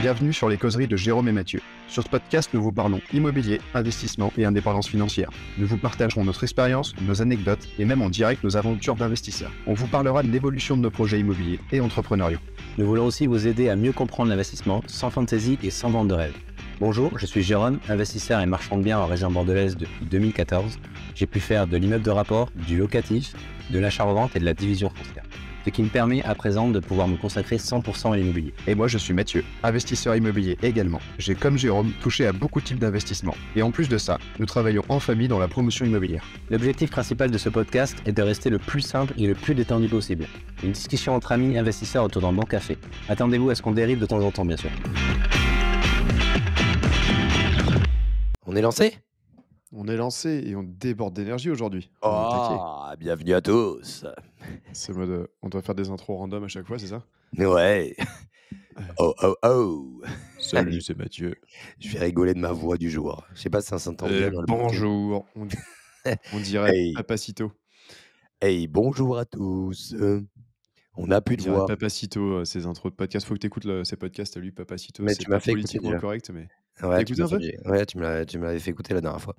Bienvenue sur les causeries de Jérôme et Mathieu. Sur ce podcast, nous vous parlons immobilier, investissement et indépendance financière. Nous vous partagerons notre expérience, nos anecdotes et même en direct nos aventures d'investisseurs. On vous parlera de l'évolution de nos projets immobiliers et entrepreneuriaux. Nous voulons aussi vous aider à mieux comprendre l'investissement sans fantaisie et sans vente de rêve. Bonjour, je suis Jérôme, investisseur et marchand de biens en région bordelaise depuis 2014. J'ai pu faire de l'immeuble de rapport, du locatif, de l'achat-revente et de la division foncière. Ce qui me permet à présent de pouvoir me consacrer 100% à l'immobilier. Et moi je suis Mathieu, investisseur immobilier également. J'ai comme Jérôme touché à beaucoup de types d'investissements. Et en plus de ça, nous travaillons en famille dans la promotion immobilière. L'objectif principal de ce podcast est de rester le plus simple et le plus détendu possible. Une discussion entre amis investisseurs autour d'un bon café. Attendez-vous à ce qu'on dérive de temps en temps bien sûr. On est lancé? On est lancé et on déborde d'énergie aujourd'hui. On est au taquet. Oh, bienvenue à tous. C'est mode, on doit faire des intros random à chaque fois, c'est ça? Ouais. Oh, oh, oh. Salut, c'est Mathieu. Je vais rigoler de ma voix du jour. Je sais pas si ça s'entend bien dans le bonjour. On dirait Hey. Papacito. Hey, bonjour à tous. On n'a plus On de dirait voix. Papacito, ces intros de podcast. Faut que tu écoutes ces podcasts, lui, Papacito. Mais C'est tu m'as pas fait écouter politiquement déjà. correct, mais. Ouais, T'as écouté un peu? Ouais, tu me l'avais fait écouter la dernière fois.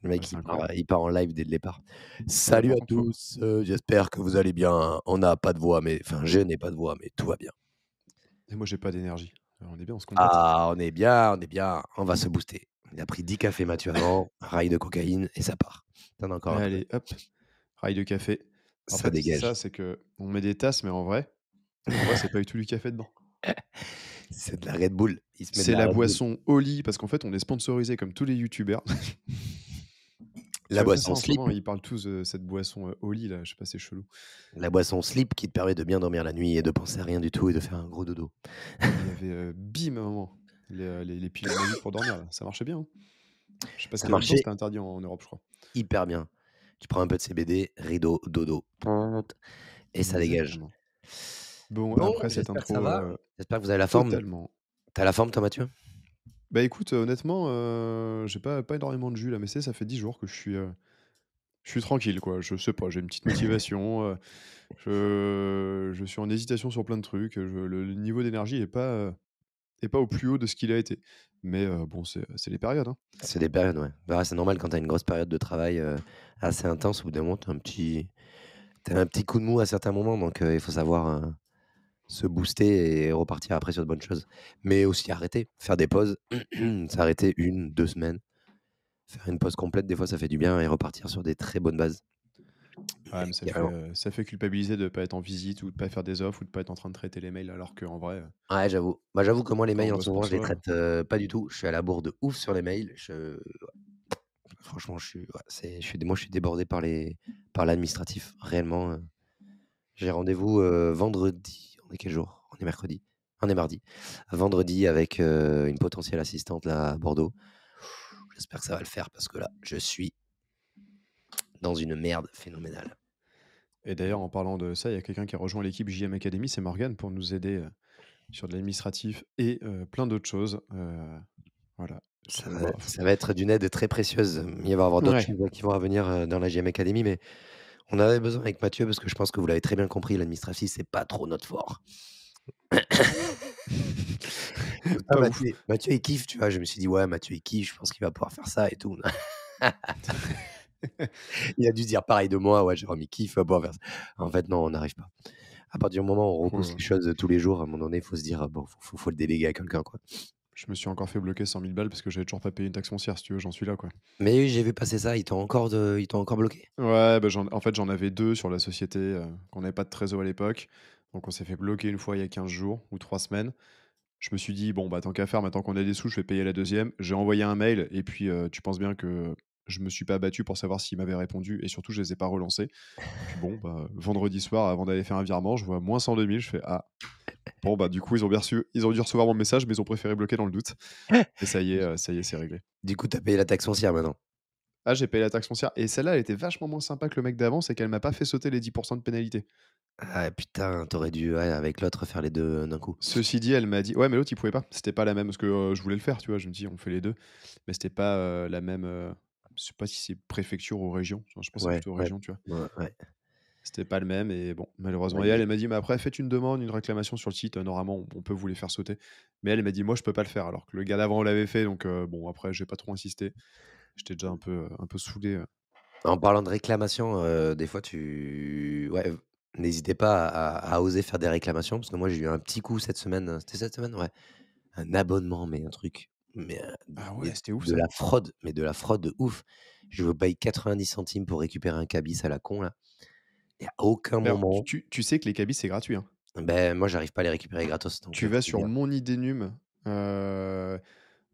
Le mec, Ouais, c'est il part en live dès le départ. Salut à par contre, tous. J'espère que vous allez bien. On n'a pas de voix, mais enfin, je n'ai pas de voix, mais tout va bien. Et moi, j'ai pas d'énergie. Alors, on est bien, on se complète. Ah, on est bien, on est bien. On va se booster. Il a pris 10 cafés Mathieu avant, rail de cocaïne et ça part. T'en as encore un peu. Allez, hop. Rail de café. En Ça fait, dégage. ça, c'est que on met des tasses, mais en vrai, c'est pas du tout du café dedans. C'est de la Red Bull. Il se met de C'est la Red Bull. boisson Oli, parce qu'en fait, on est sponsorisé comme tous les youtubeurs. La boisson En ce slip. moment, ils parlent tous de cette boisson Oli, là, je sais pas, c'est chelou. La boisson slip qui te permet de bien dormir la nuit et de penser à rien du tout et de faire un gros dodo. Il y avait bim à un moment, les pilules magiques pour dormir, là. Ça marchait bien. Hein. Je sais pas Ça ce marchait. c'était interdit en Europe, je crois. Hyper bien. Tu prends un peu de CBD, rideau, dodo. Et ça dégage. Exactement. Bon, Bon, après cette j'espère que intro, ça va. J'espère que vous avez la forme. totalement. T'as la forme, toi, Mathieu? Bah écoute, honnêtement, j'ai pas énormément de jus là, mais ça fait 10 jours que je suis tranquille, quoi. Je sais pas, j'ai une petite motivation. Je suis en hésitation sur plein de trucs. Le niveau d'énergie est pas au plus haut de ce qu'il a été. Mais bon, c'est les périodes. Hein. C'est des périodes, ouais. Bah, c'est normal quand t'as une grosse période de travail assez intense, au bout d'un moment, t'as un petit coup de mou à certains moments, donc il faut savoir se booster et repartir après sur de bonnes choses. Mais aussi arrêter, faire des pauses, s'arrêter 1, 2 semaines, faire une pause complète, des fois ça fait du bien et repartir sur des très bonnes bases. Ouais, mais ça fait culpabiliser de pas être en visite ou de pas faire des offres ou de pas être en train de traiter les mails alors qu'en vrai, Ouais, j'avoue. Bah, j'avoue que moi, les quand on mails en bosse ce moment, pour je les soi. traite pas du tout. Je suis à la bourre de ouf sur les mails. Franchement, moi, je suis débordé par l'administratif. Réellement, j'ai rendez-vous vendredi. On est quel jour? On est mercredi. On est mardi. Vendredi avec une potentielle assistante là à Bordeaux. J'espère que ça va le faire parce que là, je suis dans une merde phénoménale. Et d'ailleurs, en parlant de ça, il y a quelqu'un qui a rejoint l'équipe JM Academy, c'est Morgane, pour nous aider sur de l'administratif et plein d'autres choses. Voilà. Ça va être d'une aide très précieuse. Il va y avoir d'autres Ouais. choses qui vont venir dans la JM Academy, mais on avait besoin avec Mathieu parce que je pense que vous l'avez très bien compris, l'administratif, c'est pas trop notre fort. Pas ouf. Mathieu, il kiffe, tu vois. Je me suis dit, ouais, Mathieu, il kiffe, je pense qu'il va pouvoir faire ça et tout. Il a dû se dire pareil de moi, ouais, Jérôme, il kiffe, il va pouvoir faire ça. En fait, non, on n'arrive pas. À partir du moment où on repousse les choses tous les jours, à un moment donné, il faut se dire, bon, faut le déléguer à quelqu'un, quoi. Je me suis encore fait bloquer 100 000 balles parce que j'avais toujours pas payé une taxe foncière, si tu veux, j'en suis là, quoi. Mais oui, j'ai vu passer ça, ils t'ont encore bloqué. Ouais, bah en fait, j'en avais 2 sur la société, qu'on n'avait pas de trésor à l'époque. Donc on s'est fait bloquer une fois il y a 15 jours ou 3 semaines. Je me suis dit, bon, bah tant qu'à faire, maintenant qu'on a des sous, je vais payer la deuxième. J'ai envoyé un mail et puis tu penses bien que je me suis pas battu pour savoir s'ils m'avaient répondu et surtout, je les ai pas relancés. Puis bon, bah, vendredi soir, avant d'aller faire un virement, je vois moins 102 000. Je fais, ah, bon, bah du coup, ils ont dû recevoir mon message, mais ils ont préféré bloquer dans le doute. Et ça y est, c'est réglé. Du coup, t'as payé la taxe foncière maintenant. Ah, j'ai payé la taxe foncière. Et celle-là, elle était vachement moins sympa que le mec d'avant, c'est qu'elle m'a pas fait sauter les 10% de pénalité. Ah putain, t'aurais dû, ouais, avec l'autre, faire les deux d'un coup. Ceci dit, elle m'a dit, ouais, mais l'autre, il pouvait pas. C'était pas la même, parce que je voulais le faire, tu vois. Je me dis, on fait les deux. Mais c'était pas la même. Je sais pas si c'est préfecture ou région. Je pense que c'est Ouais, plutôt ouais, région, tu vois. ouais. C'était pas le même et bon, malheureusement et Ouais, elle m'a dit: «Mais après faites une demande, une réclamation sur le site, normalement on peut vous les faire sauter». Mais elle m'a dit: «Moi je peux pas le faire», alors que le gars d'avant l'avait fait donc bon après j'ai pas trop insisté. J'étais déjà un peu saoulé, en parlant de réclamation, des fois ouais, n'hésitez pas à oser faire des réclamations parce que moi j'ai eu un petit coup cette semaine, c'était cette semaine? Ouais, un abonnement, mais un truc, mais Ah mais ouais, c'était ouf de ça. la fraude, mais de la fraude de ouf. Je me paye 90 centimes pour récupérer un cabis à la con là, et à aucun Alors moment, tu sais que les cabis c'est gratuit, hein? moi j'arrive pas à les récupérer gratos donc Tu vas tu me sur diras. Mon ID Num,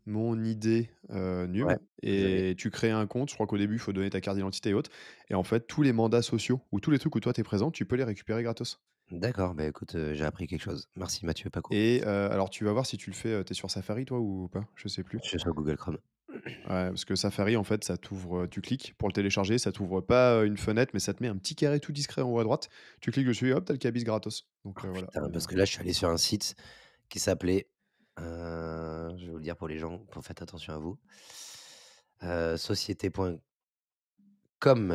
Mon ID, Ouais, Num je l'ai. et tu crées un compte. Je crois qu'au début, il faut donner ta carte d'identité et autres et en fait, tous les mandats sociaux ou tous les trucs où toi, tu es présent, tu peux les récupérer gratos D'accord, bah, écoute, j'ai appris quelque chose. Merci Mathieu Paco. et alors tu vas voir si tu le fais, tu es sur Safari toi ou pas? Je sais plus. Je suis sur Google Chrome. Ouais, parce que Safari, en fait, ça t'ouvre, tu cliques pour le télécharger, ça t'ouvre pas, une fenêtre, mais ça te met un petit carré tout discret en haut à droite. Tu cliques dessus et hop, tu as le cabis gratos. Donc Oh voilà, putain, mais parce que là, je suis allé sur un site qui s'appelait, je vais vous le dire pour les gens, pour faites attention à vous, société.com,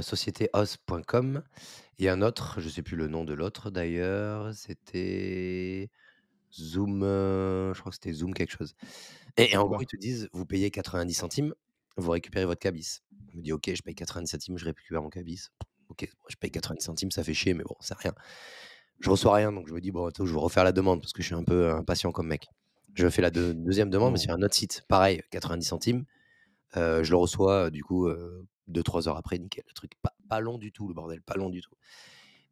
sociétéos.com, et un autre, je sais plus le nom de l'autre d'ailleurs, c'était Zoom, je crois que c'était Zoom quelque chose, et en gros, ils bah, te disent: «Vous payez 90 centimes, vous récupérez votre cabis». Je me dis: «OK, je paye 90 centimes, je récupère mon cabis». OK, je paye 90 centimes, ça fait chier, mais bon, c'est rien. Je reçois rien, donc je me dis: «Bon, attends, je vais refaire la demande», parce que je suis un peu impatient comme mec. Je fais la 2e demande, mais non. sur un autre site, pareil, 90 centimes. Je le reçois, du coup, 2-3 heures après, nickel. Le truc pas long du tout, le bordel, pas long du tout,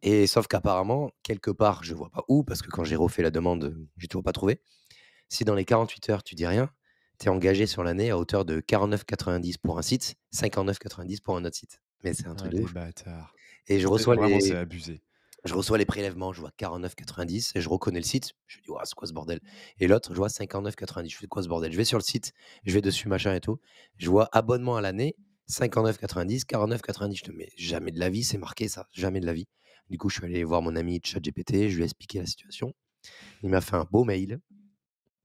et sauf qu'apparemment, quelque part, je vois pas où, parce que quand j'ai refait la demande, j'ai toujours pas trouvé. Si dans les 48 heures, tu dis rien, tu es engagé sur l'année à hauteur de 49,90 pour un site, 59,90 pour un autre site. Mais c'est un Ah truc de les ouf, bâtards. et Vraiment, c'est abusé. je reçois les prélèvements, je vois 49,90 et je reconnais le site. Je me dis: «Waouh, c'est quoi ce bordel?» Et l'autre, je vois 59,90. Je fais: «Quoi ce bordel?» Je vais sur le site, je vais dessus, machin et tout. Je vois abonnement à l'année, 59,90, 49,90. Je te «Mais jamais de la vie, c'est marqué ça, jamais de la vie». Du coup, je suis allé voir mon ami ChatGPT, je lui ai expliqué la situation. Il m'a fait un beau mail,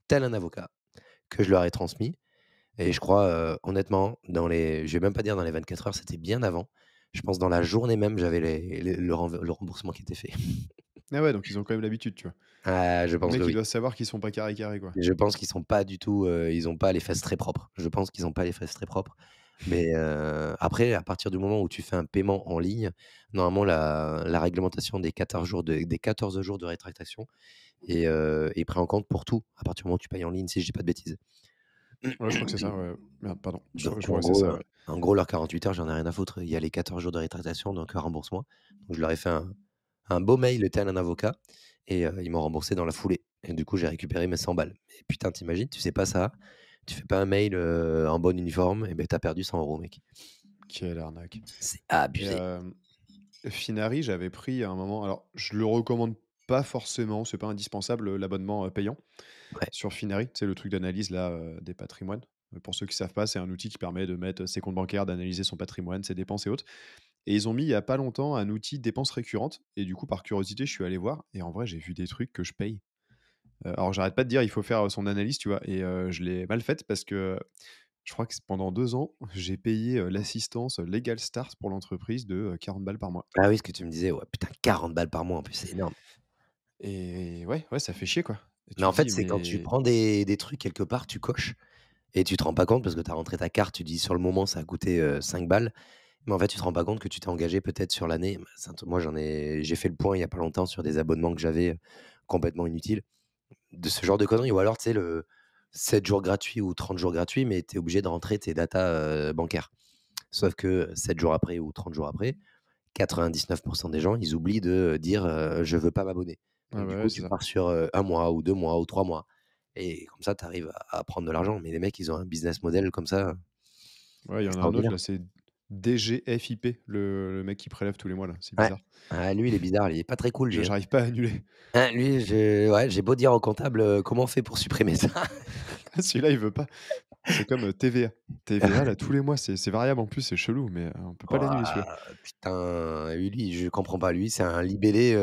tel un avocat, que je leur ai transmis, et je crois, honnêtement, je vais même pas dire dans les 24 heures, c'était bien avant. Je pense dans la journée même, j'avais le remboursement qui était fait. Ah ouais, donc ils ont quand même l'habitude, tu vois? Ah, je Les pense que mecs, ils oui. doivent savoir qu'ils sont pas carré carré, quoi. Je pense qu'ils sont pas du tout, ils ont pas les fesses très propres. Je pense qu'ils ont pas les fesses très propres. Mais, après, à partir du moment où tu fais un paiement en ligne, normalement la réglementation des 14 jours de rétractation est pris en compte pour tout, à partir du moment où tu payes en ligne, si je dis pas de bêtises. Ouais, je crois que c'est ça, ouais. Merde, pardon. Je Donc crois que c'est ça, ouais. en gros, leurs 48 heures, j'en ai rien à foutre. Il y a les 14 jours de rétractation, donc rembourse-moi. Donc je leur ai fait un beau mail tel un avocat, et ils m'ont remboursé dans la foulée, et du coup, j'ai récupéré mes 100 balles. Mais putain, tu imagines, tu sais pas ça, tu fais pas un mail, en bon uniforme, et ben tu as perdu 100 €, mec. Quelle arnaque C'est et abusé. Finary, j'avais pris à un moment alors je le recommande pas forcément, c'est pas indispensable, l'abonnement, payant Ouais. sur Finary. C'est le truc d'analyse là, des patrimoines. Pour ceux qui savent pas, c'est un outil qui permet de mettre ses comptes bancaires, d'analyser son patrimoine, ses dépenses et autres et ils ont mis il y a pas longtemps un outil dépenses récurrentes et du coup, par curiosité, je suis allé voir et en vrai, j'ai vu des trucs que je paye. Alors j'arrête pas de dire: «Il faut faire, son analyse», tu vois? Et je l'ai mal faite parce que je crois que c pendant 2 ans, j'ai payé, l'assistance, Legal Start pour l'entreprise de, 40 balles par mois. Ah oui, ce que tu me disais, ouais, putain, 40 balles par mois en plus, c'est énorme. Et ouais, ouais, ça fait chier, quoi. Et Mais tu en te fait, dis: c'est quand tu «Mais» prends des trucs quelque part, tu coches, et tu te rends pas compte parce que tu as rentré ta carte, tu dis sur le moment ça a coûté, 5 balles. Mais en fait, tu te rends pas compte que tu t'es engagé peut-être sur l'année. Bah, c'est un truc, moi j'ai fait le point il y a pas longtemps sur des abonnements que j'avais, complètement inutiles, de ce genre de conneries, ou alors tu sais le 7 jours gratuits ou 30 jours gratuits, mais tu es obligé de rentrer tes datas, bancaires. Sauf que 7 jours après ou 30 jours après, 99 des gens, ils oublient de dire, «Je veux pas m'abonner». ah Donc du bah, coup, ouais, c'est tu ça. pars sur, 1 mois ou 2 mois ou 3 mois, et comme ça, tu arrives à prendre de l'argent. Mais les mecs, ils ont un business model comme ça, Ouais, il y en a un autre extraordinaire. là, c'est DGFiP, le mec qui prélève tous les mois là, c'est Ouais. bizarre. Ah, lui, il est bizarre, il est pas très cool, lui, hein. J'arrive pas à annuler. Lui, ouais, j'ai beau dire au comptable, comment on fait pour supprimer ça? Celui-là, il veut pas. C'est comme, TVA. TVA là, tous les mois, c'est variable en plus, c'est chelou, mais on peut pas l'annuler celui-là. Waouh, putain, lui, je comprends pas. Lui, c'est un libellé,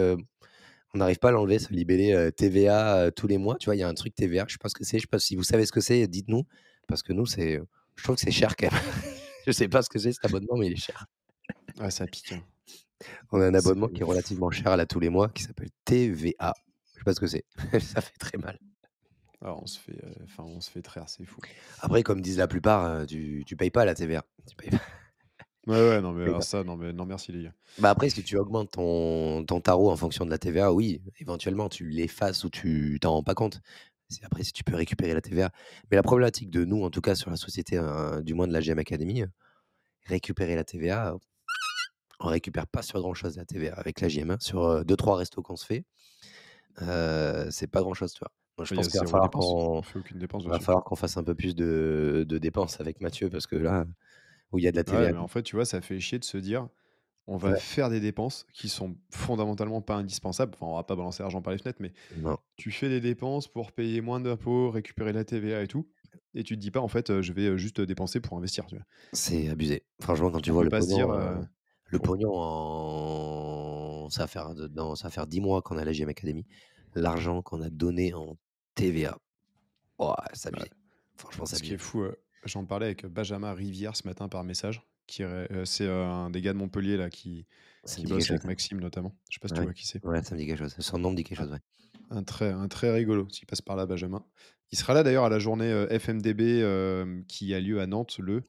on n'arrive pas à l'enlever, ce libellé, TVA, tous les mois. Tu vois, il y a un truc TVA, je sais pas ce que c'est. Je sais pas si vous savez ce que c'est, dites-nous, parce que nous, je trouve que c'est cher quand même. Je sais pas ce que c'est cet abonnement, mais il est cher. Ah ça pique, hein. On a un C'est abonnement qui est relativement cher là tous les mois qui s'appelle TVA. Je sais pas ce que c'est. Ça fait très mal. Alors on se fait traire, c'est fou. Après, comme disent la plupart, tu payes pas la TVA. Tu payes pas. Ouais, non, mais Tu payes alors pas. ça, non, mais non, merci les gars. Bah après, si tu augmentes ton tarot en fonction de la TVA, oui, éventuellement, tu l'effaces ou tu t'en rends pas compte. Après, si tu peux récupérer la TVA. Mais la problématique de nous, en tout cas sur la société, du moins de la GM Academy, récupérer la TVA, on récupère pas sur grand-chose la TVA avec la GM. Sur 2-3 restos qu'on se fait, c'est pas grand-chose, tu vois. Moi, je Il y a pense qu'il va zéro falloir dépense. On qu'on fait aucune dépense va dessus. falloir qu'on fasse un peu plus de dépenses avec Mathieu parce que là, où il y a de la Ouais, TVA. mais en fait, tu vois, ça fait chier de se dire, on va Ouais, faire des dépenses qui sont fondamentalement pas indispensables. Enfin, on va pas balancer l'argent par les fenêtres, mais non, tu fais des dépenses pour payer moins d'impôts, récupérer la TVA et tout. Et tu te dis pas, en fait, je vais juste dépenser pour investir, tu vois. c'est abusé. Franchement, quand tu On vois peut le pas se dire, pognon, le pour... pognon ça va faire 10 mois qu'on a la GM Academy. L'argent qu'on a donné en TVA, oh, c'est Ouais. abusé. Franchement, c'est Ce qui est abusé. fou, j'en parlais avec Benjamin Rivière ce matin par message. C'est un des gars de Montpellier là, Ça me qui dit quelque bosse chose. avec Maxime notamment. Je sais pas si tu Ouais, vois qui c'est. ouais, ça me dit quelque chose. Son nom me dit quelque Un, chose, ouais. un très rigolo, s'il passe par là, Benjamin. Il sera là d'ailleurs à la journée FMDB qui a lieu à Nantes le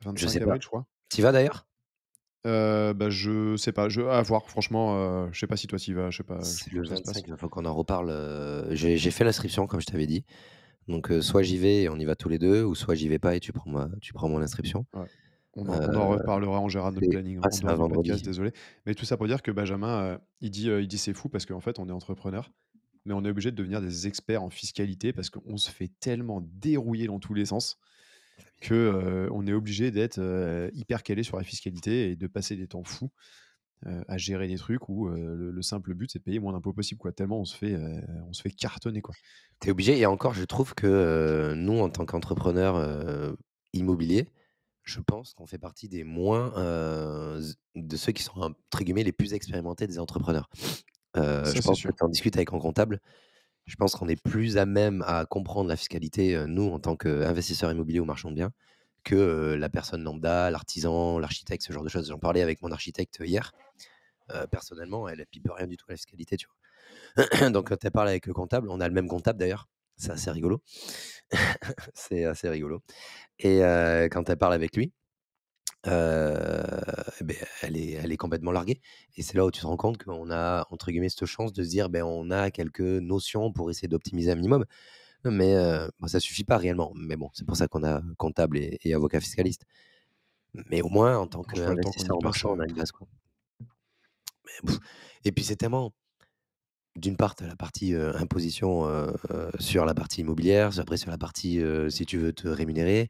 Je 25 sais pas. avril, je crois. Tu vas d'ailleurs? Bah, je sais pas, à voir, franchement, je sais pas si toi t'y vas, je sais C'est pas le comment ça se passe. 25, il faut qu'on en reparle. J'ai fait l'inscription, comme je t'avais dit. Donc, soit j'y vais et on y va tous les deux, ou soit j'y vais pas et tu prends mon inscription. Ouais. On en Euh, reparlera, on gérera notre planning en c'est un dehors du podcast, vendredi. désolé. Mais tout ça pour dire que Benjamin, il dit c'est fou parce qu'en fait, on est entrepreneur, mais on est obligé de devenir des experts en fiscalité parce qu'on se fait tellement dérouiller dans tous les sens que on est obligé d'être hyper calé sur la fiscalité et de passer des temps fous à gérer des trucs où le simple but c'est de payer moins d'impôts possible, quoi. Tellement on se fait cartonner, quoi. T'es obligé. Et encore, je trouve que nous, en tant qu'entrepreneurs immobiliers, je pense qu'on fait partie des moins de ceux qui sont entre guillemets les plus expérimentés des entrepreneurs. Ça, Je c'est pense que sûr. tu en discutes avec un comptable. Je pense qu'on est plus à même à comprendre la fiscalité, nous, en tant qu'investisseurs immobiliers ou marchands de biens, que la personne lambda, l'artisan, l'architecte, ce genre de choses. J'en parlais avec mon architecte hier. Personnellement, elle ne pipe rien du tout à la fiscalité, tu vois. Donc, quand elle parle avec le comptable, on a le même comptable d'ailleurs. C'est assez rigolo. C'est assez rigolo. Et quand elle parle avec lui, beh, elle est complètement larguée. Et c'est là où tu te rends compte qu'on a, entre guillemets, cette chance de se dire, ben, on a quelques notions pour essayer d'optimiser un minimum. Mais bah, ça suffit pas réellement. Mais bon, c'est pour ça qu'on a comptable et avocat fiscaliste. Mais au moins, en tant Franchement, le temps qu'on y qu'investisseur en passe, marchand, on a une base, quoi. Mais et puis c'est tellement d'une part, tu as la partie, imposition, sur la partie immobilière, après sur la partie, si tu veux te rémunérer,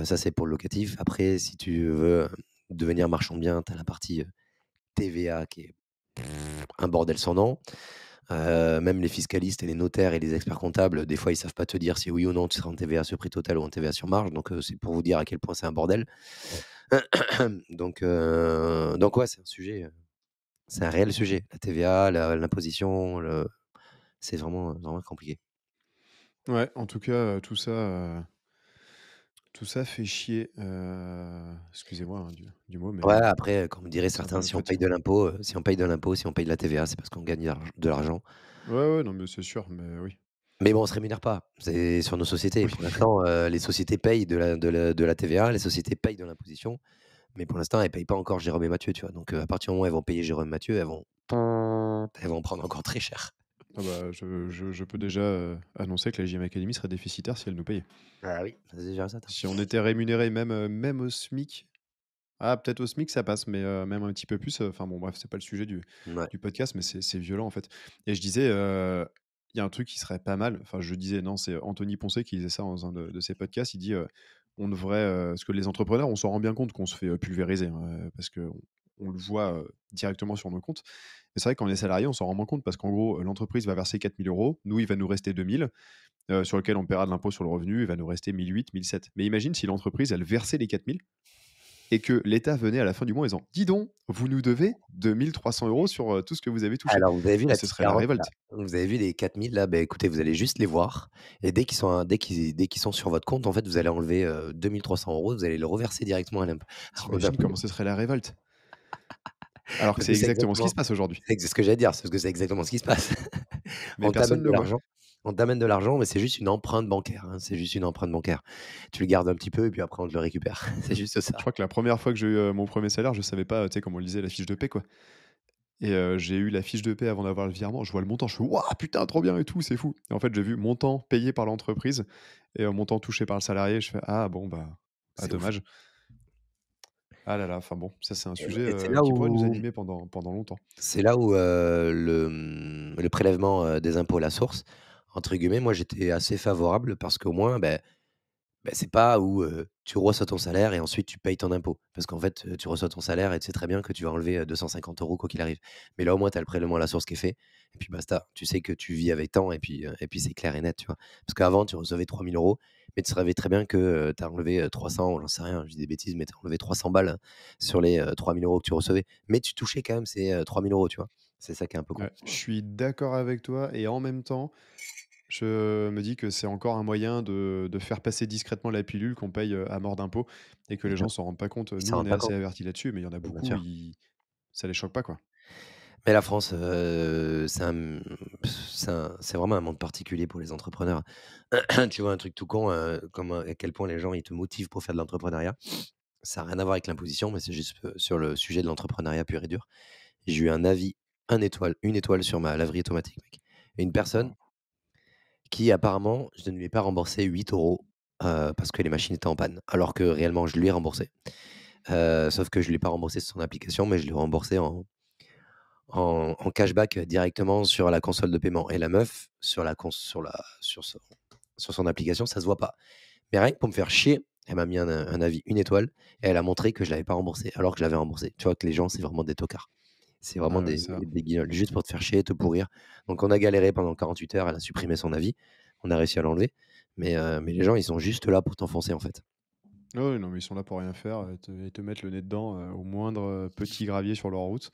ça c'est pour le locatif. Après, si tu veux devenir marchand de biens, tu as la partie, TVA qui est un bordel sans nom. Même les fiscalistes et les notaires et les experts comptables, des fois, ils savent pas te dire si oui ou non tu seras en TVA sur prix total ou en TVA sur marge. Donc, c'est pour vous dire à quel point c'est un bordel. Donc ouais, c'est un réel sujet. La TVA, l'imposition, c'est vraiment, vraiment compliqué. ouais, en tout cas, tout ça fait chier, excusez-moi, hein, du mot, mais Ouais, après, comme diraient c'est un peu certains, notre si on paye quotidien. de l'impôt, si on paye de l'impôt, si on paye de la TVA, c'est parce qu'on gagne de l'argent. Ouais, ouais, non, mais c'est sûr, mais oui. Mais bon, on se rémunère pas. C'est sur nos sociétés. Oui, Pour l'instant, les sociétés payent de la TVA, les sociétés payent de l'imposition, mais pour l'instant, elles payent pas encore Jérôme et Mathieu, tu vois? Donc, à partir du moment où elles vont payer Jérôme et Mathieu, elles vont prendre encore très cher. ah bah, je peux déjà annoncer que la JM Academy serait déficitaire si elle nous payait. Ah oui, c'est déjà ça, Si on était rémunéré même au SMIC, ah, peut-être au SMIC ça passe, mais même un petit peu plus, enfin bon, bref, c'est pas le sujet ouais. du podcast, mais c'est violent en fait. Et je disais, il y a un truc qui serait pas mal, enfin je disais, non, c'est Anthony Poncet qui disait ça dans un de ses podcasts, il dit on devrait, parce que les entrepreneurs, on s'en rend bien compte qu'on se fait pulvériser, hein, parce qu'on on le voit directement sur nos comptes. Mais c'est vrai qu'on est salarié, on s'en rend moins compte parce qu'en gros, l'entreprise va verser 4 000 euros, nous, il va nous rester 2 000, sur lequel on paiera de l'impôt sur le revenu, il va nous rester 1 800, 1 700. Mais imagine si l'entreprise, elle versait les 4 000 et que l'État venait à la fin du mois en disant dis donc, vous nous devez 2 300 euros sur tout ce que vous avez touché. Alors, vous avez vu Mais la ce petite serait la carotte là? révolte. Vous avez vu les 4 000 là? Beh, écoutez, vous allez juste les voir et dès qu'ils sont sur votre compte, en fait, vous allez enlever, 2 300 €, vous allez le reverser directement à T'imagines comment ce serait la révolte? Alors que Parce c'est que c'est exactement ce qui exactement se passe aujourd'hui. c'est ce que j'allais dire, parce que c'est exactement ce qui se passe. Mais On personne t'amène ne de le voit. l'argent on t'amène de l'argent, mais c'est juste une empreinte bancaire, hein, c'est juste une empreinte bancaire. Tu le gardes un petit peu et puis après on te le récupère. C'est juste Je ça. crois que la première fois que j'ai eu, mon premier salaire, je savais pas, tu sais, comment on lisait la fiche de paie, quoi. Et j'ai eu la fiche de paie avant d'avoir le virement. Je vois le montant, je fais: «Waouh, putain, trop bien et tout, c'est fou!» Et en fait, j'ai vu montant payé par l'entreprise et montant touché par le salarié. Je fais: «Ah bon, bah, ah C'est ouf. dommage». Ah là là, enfin bon, ça c'est un sujet, Et c'est là qui pourrait nous où animer pendant longtemps. le prélèvement, des impôts à la source, entre guillemets, moi j'étais assez favorable parce qu'au moins, c'est pas où, tu reçois ton salaire et ensuite tu payes ton impôt. Parce qu'en fait, tu reçois ton salaire et tu sais très bien que tu vas enlever, 250 € quoi qu'il arrive. Mais là, au moins, tu as le prélèvement à la source qui est fait et puis basta. Tu sais que tu vis avec tant et puis c'est clair et net, tu vois? Parce qu'avant, tu recevais 3 000 €, mais tu savais très bien que, tu as enlevé, 300, j'en sais rien, je dis des bêtises, mais tu as enlevé 300 balles sur les, 3 000 € que tu recevais. Mais tu touchais quand même ces, 3 000 €, tu vois? C'est ça qui est un peu con. Ouais, je suis d'accord avec toi et en même temps, je me dis que c'est encore un moyen de faire passer discrètement la pilule qu'on paye, à mort d'impôts et que Bien les gens sûr, s'en rendent pas compte. ils Nous, s'en on rendent est pas assez compte. avertis là-dessus, mais il y en a Bien beaucoup, sûr. ça les choque pas, quoi. Mais la France, c'est vraiment un monde particulier pour les entrepreneurs. Tu vois un truc tout con, comme, à quel point les gens, ils te motivent pour faire de l'entrepreneuriat. Ça a rien à voir avec l'imposition, mais c'est juste, sur le sujet de l'entrepreneuriat pur et dur. J'ai eu un avis 1 étoile, 1 étoile sur ma laverie automatique, mec. Et une personne Waouh. qui apparemment, je ne lui ai pas remboursé 8 €, parce que les machines étaient en panne, alors que réellement je lui ai remboursé. Sauf que je ne lui ai pas remboursé sur son application, mais je lui ai remboursé en cashback, directement sur la console de paiement et la meuf sur la cons sur son application, ça se voit pas. Mais rien que pour me faire chier, elle m'a mis un avis 1 étoile et elle a montré que je l'avais pas remboursé, alors que je l'avais remboursé. Tu vois que les gens, c'est vraiment des tocards. C'est vraiment Ah ouais, des ça des guignols, juste pour te faire chier, te pourrir. Donc on a galéré pendant 48 heures, elle a supprimé son avis. On a réussi à l'enlever. Mais les gens, ils sont juste là pour t'enfoncer, en fait. ah ouais, non, mais ils sont là pour rien faire, te mettre le nez dedans, au moindre, petit gravier sur leur route.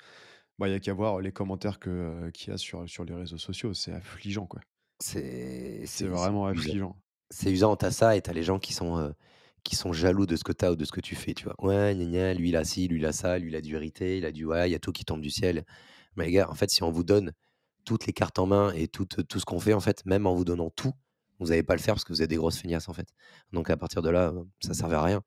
Bah, il y a qu'à voir les commentaires qu'il y a sur les réseaux sociaux, c'est affligeant, quoi. C'est C'est c'est c'est vraiment usant. affligeant. C'est usant, tu ça et tu les gens qui sont jaloux de ce que tu as ou de ce que tu fais, tu vois? Ouais, gna gna, lui il a ci, lui il a ça, lui il a du hérité, il a du ouais, il y a tout qui tombe du ciel. Mais les gars, en fait, si on vous donne toutes les cartes en main et tout ce qu'on fait, en fait, même en vous donnant tout, vous allez pas le faire parce que vous êtes des grosses feignasses, en fait. Donc à partir de là, ça servait à rien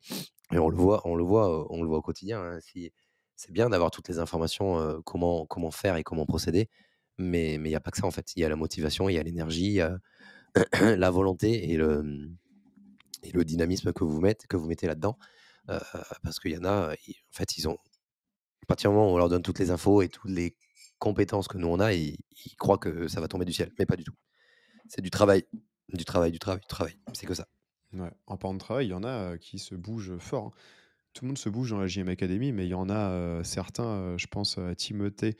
et on le voit au quotidien, hein. Si c'est bien d'avoir toutes les informations, comment faire et comment procéder, mais il y a pas que ça, en fait. Il y a la motivation, il y a l'énergie, il y a la volonté et le dynamisme que vous mettez là-dedans, heu, parce qu'il y en a, ils en fait, ils ont à partir du moment où on leur donne toutes les infos et toutes les compétences que nous on a, ils croient que ça va tomber du ciel, mais pas du tout. C'est du travail, du travail, du travail, du travail. C'est que ça. Ouais, en parlant de travail, il y en a, qui se bougent fort, hein. Tout le monde se bouge dans la JM Academy, mais il y en a, certains, je pense à Timothée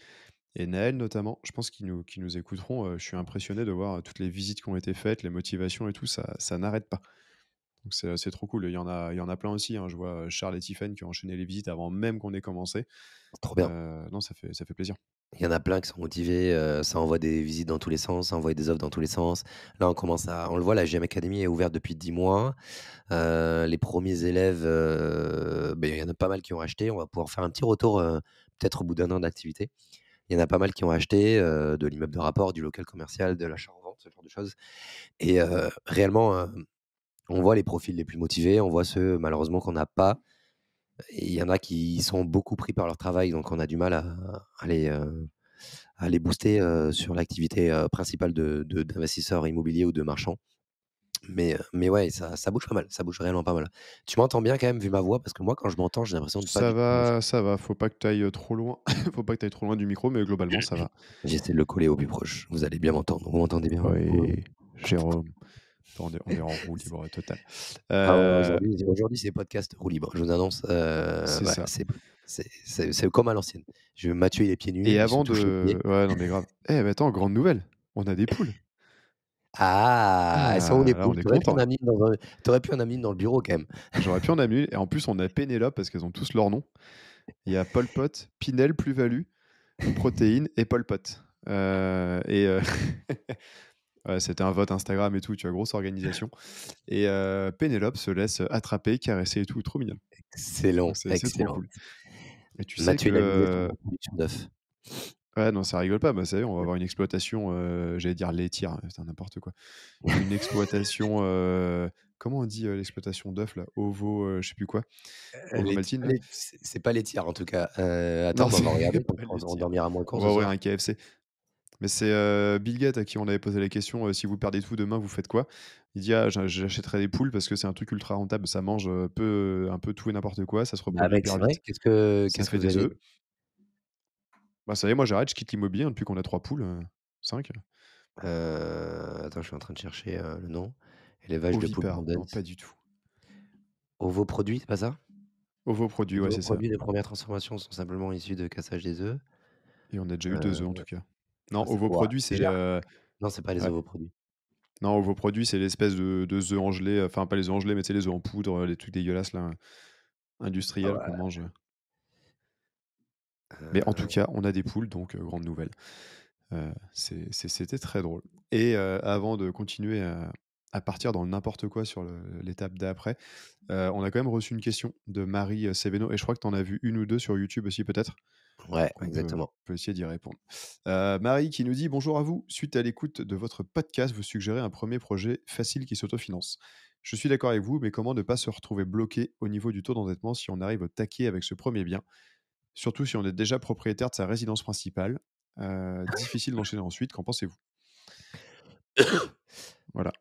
et Naël notamment, je pense qu'ils nous écouteront, je suis impressionné de voir, toutes les visites qui ont été faites, les motivations et tout, ça n'arrête pas. Donc c'est trop cool. Il y en a plein aussi, hein. Je vois, Charles et Tiffen qui ont enchaîné les visites avant même qu'on ait commencé. Trop bien. Non, ça fait plaisir. Il y en a plein qui sont motivés, ça envoie des visites dans tous les sens, ça envoie des offres dans tous les sens. Là, on le voit, la GM Academy est ouverte depuis 10 mois. Les premiers élèves, il y en a pas mal qui ont acheté. On va pouvoir faire un petit retour, peut-être au bout d'1 an d'activité. Il y en a pas mal qui ont acheté, de l'immeuble de rapport, du local commercial, de l'achat-revente, ce genre de choses et réellement, on voit les profils les plus motivés, on voit ceux malheureusement qu'on n'a pas et il y en a qui sont beaucoup pris par leur travail, donc on a du mal à les booster, sur l'activité, principale d'investisseurs immobiliers ou de marchands. Mais ouais, ça bouge pas mal, ça bouge réellement pas mal. Tu m'entends bien quand même vu ma voix? Parce que moi quand je m'entends, j'ai l'impression de pas Ça du tout va, ça va, faut pas que tu ailles, trop loin. Faut pas que tu ailles trop loin du micro, mais globalement, ça va. j'essaie de le coller au plus proche. Vous allez bien m'entendre. Vous m'entendez bien? Oui, Jérôme, on est en roue libre totale. Ah ouais, Heu, aujourd'hui, c'est podcast roue libre. Je vous annonce, c'est voilà, ça. c'est comme à l'ancienne. Mathieu, il est pieds nus, Et il se avant touche les pieds. de ouais, non, mais grave. Eh, mais attends, grande nouvelle, on a des poules. Ah! Elles sont où les Ah, là, on poules? est Tu aurais pu content, en là. amener dans le bureau quand même. J'aurais pu en amener et en plus, on a Pénélope parce qu'elles ont tous leur nom. Il y a Pol Pot, Pinel, Plus-Value, Protéines et Pol Pot. Ouais, c'était un vote Instagram et tout, tu vois? Grosse organisation et Pénélope se laisse attraper, caresser et tout, trop mignon. Excellent, Donc c'est trop excellent. cool. Et tu sais que, Mathieu, il a misé sur la production d'œufs. ouais, non, ça rigole pas. Bah, ça y est, on va avoir une exploitation, j'allais dire laitière, putain n'importe quoi. Une exploitation, comment on dit, l'exploitation d'œufs là? Je sais plus quoi, ovomaltine là? C'est pas laitière en tout cas. Attends, Non, bah, on va c'est regarder, comme pas ça on laitière. dormira moins On con va ce ouvrir soir. un KFC. Mais c'est, Bill Gates à qui on avait posé la question, «Si vous perdez tout demain, vous faites quoi?» Il dit: «Ah, j'achèterais des poules parce que c'est un truc ultra rentable, ça mange, un peu tout et n'importe quoi, ça se Bah, reproduit mec, hyper c'est vrai? vite, ça Qu'est-ce que fait vous des aviez œufs». dit? Bah, ça y est, moi j'arrête, je quitte l'immobilier, hein, depuis qu'on a 3 poules, 5. Attends, je suis en train de chercher, le nom. Élevage de poules Ovipare, non pondeuses. pas du tout. Ovoproduits, c'est pas ça? Ovoproduit, Les ouais, c'est ça. ovoproduits des premières transformations sont simplement issus de cassage des œufs. Et on a déjà eu 2 œufs en Heu, tout cas. Non, c'est ouah, ovoproduit, c'est, déjà? Non, c'est pas les ouais, ovoproduits. non, ovoproduit, c'est l'espèce de œufs en gelée, enfin pas les œufs en gelée, mais tu sais les œufs en poudre, les trucs dégueulasses là, Ah industriels qu'on ouais, mange. Mais en tout heu, cas, on a des poules, donc grande nouvelle. C'était très drôle. Et avant de continuer à partir dans le n'importe quoi sur l'étape d'après, on a quand même reçu une question de Marie, Sévéno, et je crois que tu en as vu une ou 2 sur YouTube aussi peut-être? ouais, Donc exactement. on peut essayer d'y répondre. Marie qui nous dit: «Bonjour à vous. Suite à l'écoute de votre podcast, vous suggérez un premier projet facile qui s'autofinance. Je suis d'accord avec vous, mais comment ne pas se retrouver bloqué au niveau du taux d'endettement si on arrive au taquet avec ce premier bien? Surtout si on est déjà propriétaire de sa résidence principale. Difficile d'enchaîner ensuite, qu'en pensez-vous?» Voilà.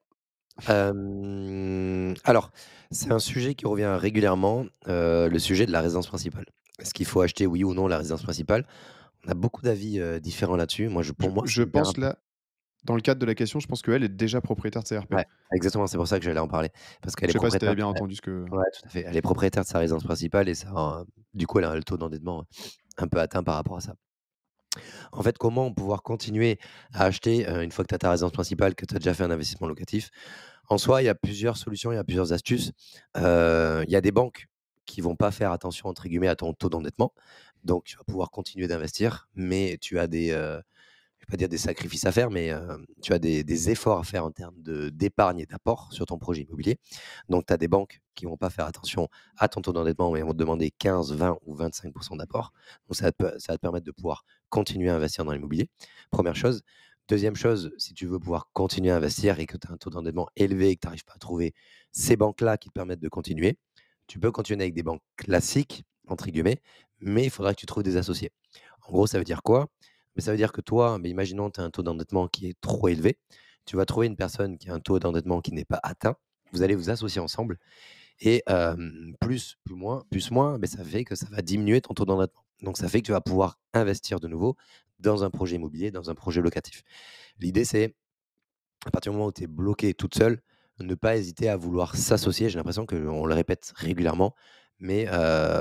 Alors, c'est un sujet qui revient régulièrement, le sujet de la résidence principale. Est-ce qu'il faut acheter, oui ou non, la résidence principale? On a beaucoup d'avis, différents là-dessus. Pour moi, Je c'est hyper pense important. là, dans le cadre de la question, je pense qu'elle est déjà propriétaire de ses RP. Ouais, exactement, c'est pour ça que j'allais en parler. Parce qu'elle Je est sais pas si tu propriétaire avais de bien sa entendu ce que ouais, tout à fait. Elle est propriétaire de sa résidence principale et ça, du coup, elle a le taux d'endettement un peu atteint par rapport à ça. En fait, comment pouvoir continuer à acheter, une fois que tu as ta résidence principale, que tu as déjà fait un investissement locatif? En soi, il y a plusieurs solutions, il y a plusieurs astuces. Il y a des banques qui vont pas faire attention, entre guillemets, à ton taux d'endettement. Donc tu vas pouvoir continuer d'investir, mais tu as je vais pas dire des sacrifices à faire, mais tu as des efforts à faire en termes d'épargne et d'apport sur ton projet immobilier. Donc tu as des banques qui vont pas faire attention à ton taux d'endettement, mais vont te demander 15, 20 ou 25 d'apport. Donc ça va te permettre de pouvoir continuer à investir dans l'immobilier, première chose. Deuxième chose, si tu veux pouvoir continuer à investir et que tu as un taux d'endettement élevé et que tu n'arrives pas à trouver ces banques-là qui te permettent de continuer, tu peux continuer avec des banques «classiques» entre guillemets, mais il faudra que tu trouves des associés. En gros, ça veut dire quoi? Mais ça veut dire que toi, mais imaginons tu as un taux d'endettement qui est trop élevé, tu vas trouver une personne qui a un taux d'endettement qui n'est pas atteint, vous allez vous associer ensemble et plus, moins, mais ça fait que ça va diminuer ton taux d'endettement. Donc ça fait que tu vas pouvoir investir de nouveau dans un projet immobilier, dans un projet locatif. L'idée, c'est à partir du moment où tu es bloqué toute seule, ne pas hésiter à vouloir s'associer. J'ai l'impression qu'on le répète régulièrement, mais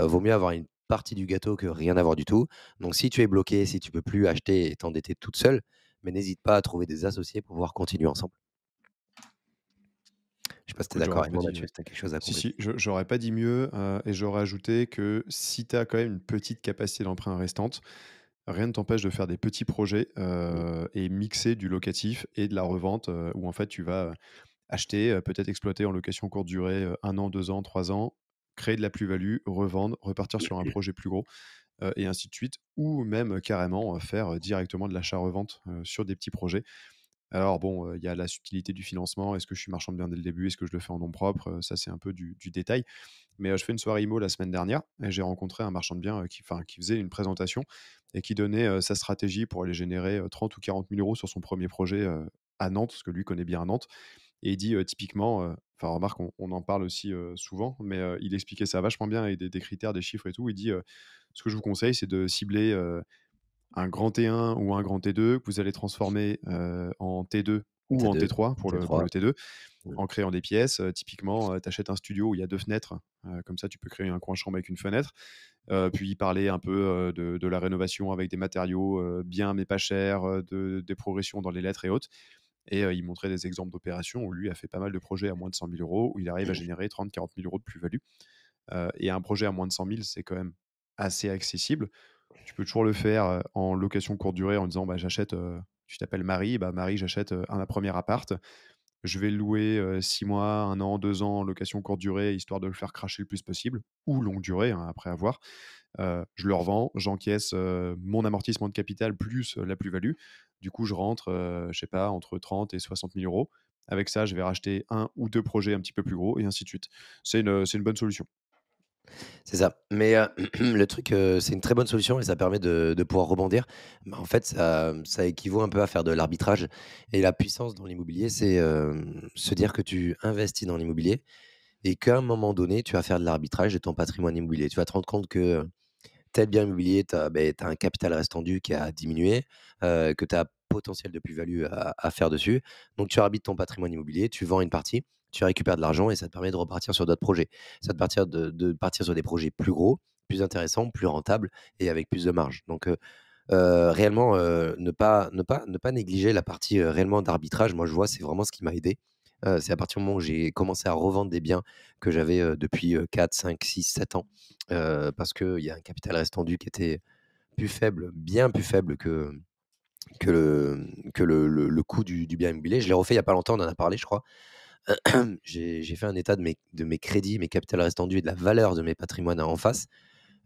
vaut mieux avoir une partie du gâteau que rien avoir du tout. Donc si tu es bloqué, si tu peux plus acheter et t'endetter toute seule, mais n'hésite pas à trouver des associés pour pouvoir continuer ensemble. Je sais pas si tu es écoute, d'accord j'aurais avec pas moi, dit, Mathieu, si tu as quelque chose à si, compléter. si, j'aurais pas dit mieux, et j'aurais ajouté que si tu as quand même une petite capacité d'emprunt restante, rien ne t'empêche de faire des petits projets, Mmh. et mixer du locatif et de la revente, où en fait tu vas, acheter, peut-être exploiter en location courte durée, 1 an, 2 ans, 3 ans, créer de la plus-value, revendre, repartir sur un projet plus gros, et ainsi de suite. Ou même, carrément, faire, directement de l'achat-revente, sur des petits projets. Alors bon, il y a la subtilité du financement. Est-ce que je suis marchand de biens dès le début? Est-ce que je le fais en nom propre? Ça, c'est un peu du détail. Mais, je fais une soirée IMO la semaine dernière et j'ai rencontré un marchand de biens, qui faisait une présentation et qui donnait, sa stratégie pour aller générer, 30 ou 40 000 € sur son premier projet, à Nantes, parce que lui connaît bien Nantes. Et il dit, typiquement, enfin remarque, on en parle aussi, souvent, mais, il expliquait ça vachement bien avec des critères, des chiffres et tout. Il dit, «Ce que je vous conseille, c'est de cibler, un grand T1 ou un grand T2 que vous allez transformer, en T2 ou en T2, T3 pour le T3. T2, Mmh. en créant des pièces. Typiquement, tu achètes un studio où il y a 2 fenêtres, comme ça tu peux créer un coin chambre avec une fenêtre. Puis il parlait un peu, de la rénovation avec des matériaux, bien mais pas chers, des progressions dans les lettres et autres. Et il montrait des exemples d'opérations où lui a fait pas mal de projets à moins de 100 000 €, où il arrive à générer 30-40 000 € de plus-value. Et un projet à moins de 100 000, c'est quand même assez accessible. Tu peux toujours le faire, en location courte durée en disant: «Bah, j'achète», tu t'appelles Marie, bah, Marie, j'achète, un premier appart. je vais le louer 6 mois, 1 an, 2 ans en location courte durée, histoire de le faire cracher le plus possible, ou longue durée, hein, après avoir. Je le revends, j'encaisse mon amortissement de capital plus la plus-value. Du coup, je rentre, je sais pas, entre 30 et 60 000 euros. Avec ça, je vais racheter un ou deux projets un petit peu plus gros et ainsi de suite. C'est une bonne solution. C'est ça. Mais le truc, c'est une très bonne solution et ça permet de pouvoir rebondir. Mais en fait, ça équivaut un peu à faire de l'arbitrage et la puissance dans l'immobilier, c'est, se dire que tu investis dans l'immobilier et qu'à un moment donné, tu vas faire de l'arbitrage de ton patrimoine immobilier. Tu vas te rendre compte que tel bien immobilier, tu as un capital restendu qui a diminué, que tu as potentiel de plus-value à faire dessus. Donc tu arbitres ton patrimoine immobilier, tu vends une partie, tu récupères de l'argent et ça te permet de repartir sur d'autres projets. Ça te partir de partir sur des projets plus gros, plus intéressants, plus rentables et avec plus de marge. Donc réellement, ne pas négliger la partie, réellement d'arbitrage. Moi, je vois, c'est vraiment ce qui m'a aidé. C'est à partir du moment où j'ai commencé à revendre des biens que j'avais, depuis, 4, 5, 6, 7 ans, parce qu'il y a un capital restendu qui était plus faible, bien plus faible que le coût du bien immobilier. Je l'ai refait il y a pas longtemps, on en a parlé, je crois. J'ai fait un état de mes crédits, mes capitals restendus et de la valeur de mes patrimoines en face.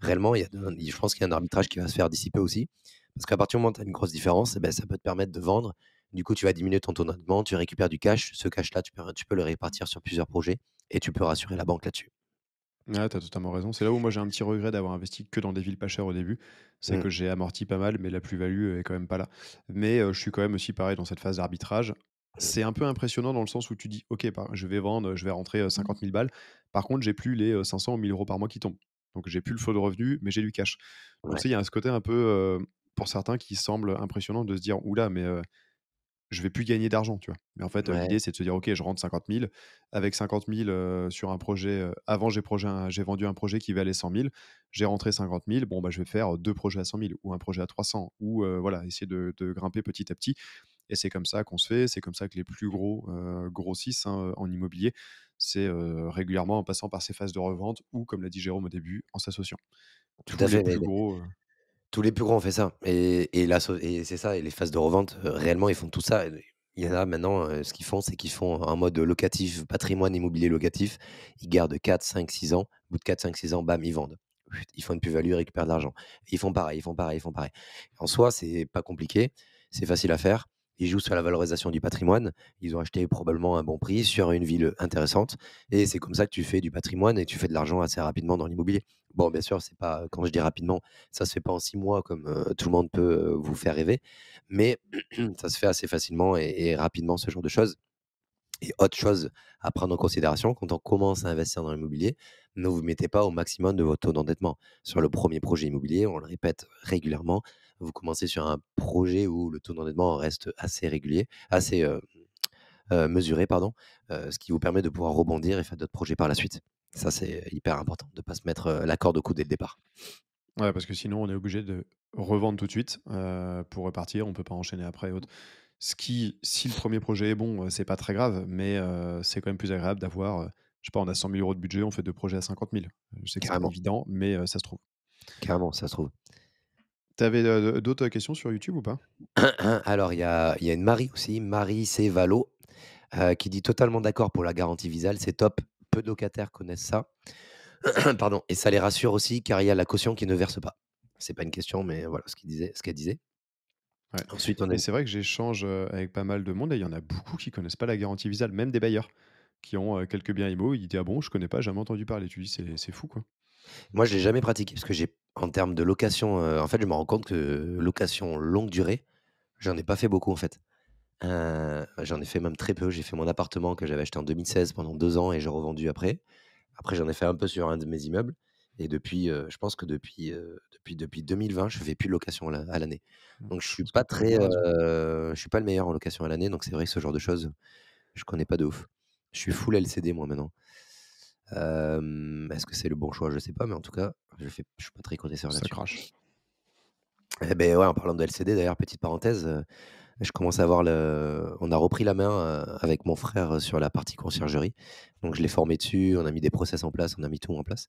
Réellement, je pense qu'il y a un arbitrage qui va se faire d'ici peu aussi. Parce qu'à partir du moment où tu as une grosse différence, eh ben, ça peut te permettre de vendre. Du coup, tu vas diminuer ton taux d'endettement, tu récupères du cash. Ce cash-là, tu peux le répartir sur plusieurs projets et tu peux rassurer la banque là-dessus. Ouais, tu as totalement raison. C'est là où moi j'ai un petit regret d'avoir investi que dans des villes pas chères au début. C'est Mm. que j'ai amorti pas mal, mais la plus-value est quand même pas là. Mais je suis quand même aussi pareil dans cette phase d'arbitrage. C'est un peu impressionnant dans le sens où tu dis, ok, je vais vendre, je vais rentrer 50 000 balles. Par contre, j'ai plus les 500 ou 1000 euros par mois qui tombent. Donc j'ai plus le flot de revenus, mais j'ai du cash. Donc tu Ouais, sais, il y a ce côté un peu, pour certains, qui semble impressionnant de se dire, oula, mais je vais plus gagner d'argent, tu vois? Mais en fait, ouais, l'idée, c'est de se dire: «OK, je rentre 50 000. Avec 50 000, sur un projet, avant j'ai vendu un projet qui valait 100 000. J'ai rentré 50 000. Bon, bah, je vais faire 2 projets à 100 000 ou un projet à 300 ou voilà, essayer de grimper petit à petit et c'est comme ça qu'on se fait. C'est comme ça que les plus gros, grossissent, hein, en immobilier. C'est, régulièrement en passant par ces phases de revente ou, comme l'a dit Jérôme au début, en s'associant. tout Tous à les fait. plus gros, Tous les plus gros ont fait ça et c'est ça et les phases de revente, réellement, ils font tout ça. Il y en a maintenant, ce qu'ils font, c'est qu'ils font un mode locatif, patrimoine immobilier locatif. Ils gardent 4, 5, 6 ans. Au bout de 4, 5, 6 ans, bam, ils vendent. Chut, ils font une plus-value, ils récupèrent de l'argent. Ils font pareil, ils font pareil, ils font pareil. En soi, c'est pas compliqué, c'est facile à faire. Ils jouent sur la valorisation du patrimoine. Ils ont acheté probablement à un bon prix sur une ville intéressante et c'est comme ça que tu fais du patrimoine et tu fais de l'argent assez rapidement dans l'immobilier. Bon, bien sûr, c'est pas quand je dis rapidement, ça se fait pas en 6 mois comme, tout le monde peut, vous faire rêver, mais ça se fait assez facilement et rapidement ce genre de choses et autre chose à prendre en considération quand on commence à investir dans l'immobilier, ne vous mettez pas au maximum de votre taux d'endettement. Sur le premier projet immobilier, on le répète régulièrement, vous commencez sur un projet où le taux d'endettement reste assez régulier, assez, mesuré pardon, ce qui vous permet de pouvoir rebondir et faire d'autres projets par la suite. Ça, c'est hyper important de ne pas se mettre, la corde au cou dès le départ. ouais, parce que sinon, on est obligé de revendre tout de suite, pour repartir. On peut pas enchaîner après et autres. Ce qui, si le premier projet est bon, c'est pas très grave, mais c'est quand même plus agréable d'avoir, je sais pas, on a 100 000 € de budget, on fait 2 projets à 50 000. Je sais que c'est pas Carrément. évident, mais ça se trouve. Carrément, ça se trouve. Tu avais, d'autres questions sur YouTube ou pas? Alors, il y a une Marie aussi, Marie Cévalo, qui dit: «Totalement d'accord pour la garantie Visal, c'est top. Peu de locataires connaissent ça». Pardon et ça les rassure aussi car il y a la caution qui ne verse pas. C'est pas une question, mais voilà ce qu'elle disait. Ouais. Ensuite, on a Mais c'est vrai que j'échange, avec pas mal de monde et il y en a beaucoup qui connaissent pas la garantie Visal, même des bailleurs qui ont, quelques biens immo. Ils disent: «Ah bon? Je connais pas, jamais entendu parler». Tu dis: «C'est fou, quoi». moi, je l'ai jamais pratiqué parce que j'ai en termes de location, en fait, je me rends compte que location longue durée, j'en ai pas fait beaucoup, en fait. J'en ai fait même très peu. J'ai fait mon appartement que j'avais acheté en 2016 pendant 2 ans et j'ai revendu après. Après, j'en ai fait un peu sur un de mes immeubles et depuis, je pense que depuis 2020, je fais plus de location à l'année. Donc Je pense que tu as bien raison. je suis pas le meilleur en location à l'année, donc c'est vrai que ce genre de choses, je connais pas de ouf. Je suis full LCD moi maintenant. Est-ce que c'est le bon choix? Je sais pas, mais en tout cas, je suis pas très connaisseur Ça là-dessus. crache. Eh beh, ouais, en parlant de LCD d'ailleurs, petite parenthèse, je commence à avoir on a repris la main, avec mon frère, sur la partie conciergerie. Donc je l'ai formé dessus, on a mis des process en place, on a mis tout en place.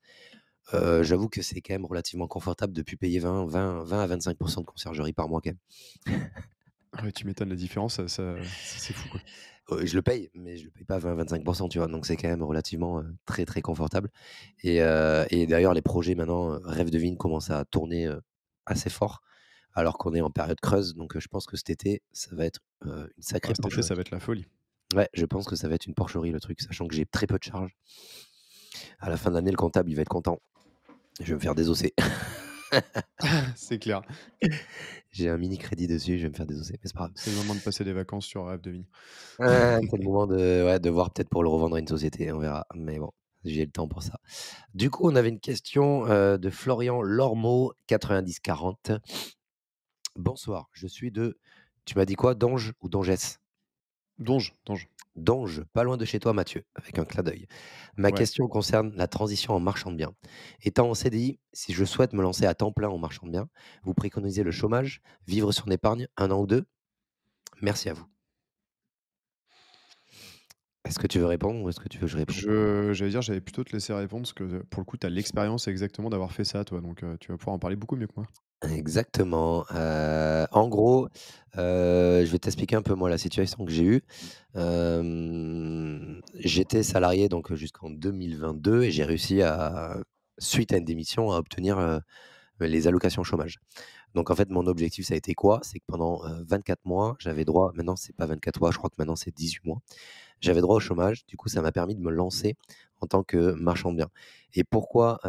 J'avoue que c'est quand même relativement confortable de plus payer 20 à 25 de conciergerie par mois quand même. Ah ouais, tu m'étonnes la différence, c'est fou, quoi. Je le paye, mais je le paye pas à 20-25%, tu vois? Donc c'est quand même relativement, très, très confortable et d'ailleurs les projets maintenant, Rêve de Vigne commencent à tourner, assez fort alors qu'on est en période creuse donc je pense que cet été, ça va être, une Ah, sacrée cet été, ça porcherie. va être la folie. Ouais, je pense que ça va être une porcherie le truc, sachant que j'ai très peu de charges. À la fin de l'année, le comptable, il va être content. Je vais me faire désosser. C'est clair. J'ai un mini crédit dessus, je vais me faire désosser, mais c'est pas grave. C'est le moment de passer des vacances sur Rêve de Vigne. C'est le moment de ouais, de voir peut-être pour le revendre à une société, on verra, mais bon, j'ai le temps pour ça. Du coup, on avait une question, de Florian Lormeau, 90-40. Bonsoir, je suis de tu m'as dit quoi? Donge ou Dongès? Donge, Donge. Donge, pas loin de chez toi, Mathieu, avec un clin d'œil. Ma Ouais. question concerne la transition en marchand de biens. Étant en CDI, si je souhaite me lancer à temps plein en marchand de biens, vous préconisez le chômage, vivre sur une épargne, 1 an ou 2? Merci à vous. Est-ce que tu veux répondre ou est-ce que tu veux que je réponde? J'allais dire, j'allais plutôt te laisser répondre parce que, pour le coup, tu as l'expérience exactement d'avoir fait ça, toi, donc tu vas pouvoir en parler beaucoup mieux que moi. Exactement. En gros, je vais t'expliquer un peu moi la situation que j'ai eue. J'étais salarié donc jusqu'en 2022 et j'ai réussi à suite à une démission, à obtenir, les allocations chômage. Donc en fait, mon objectif, ça a été quoi? C'est que pendant, 24 mois, j'avais droit maintenant c'est pas 24 mois, je crois que maintenant c'est 18 mois. J'avais droit au chômage, du coup ça m'a permis de me lancer en tant que marchand de biens et pourquoi,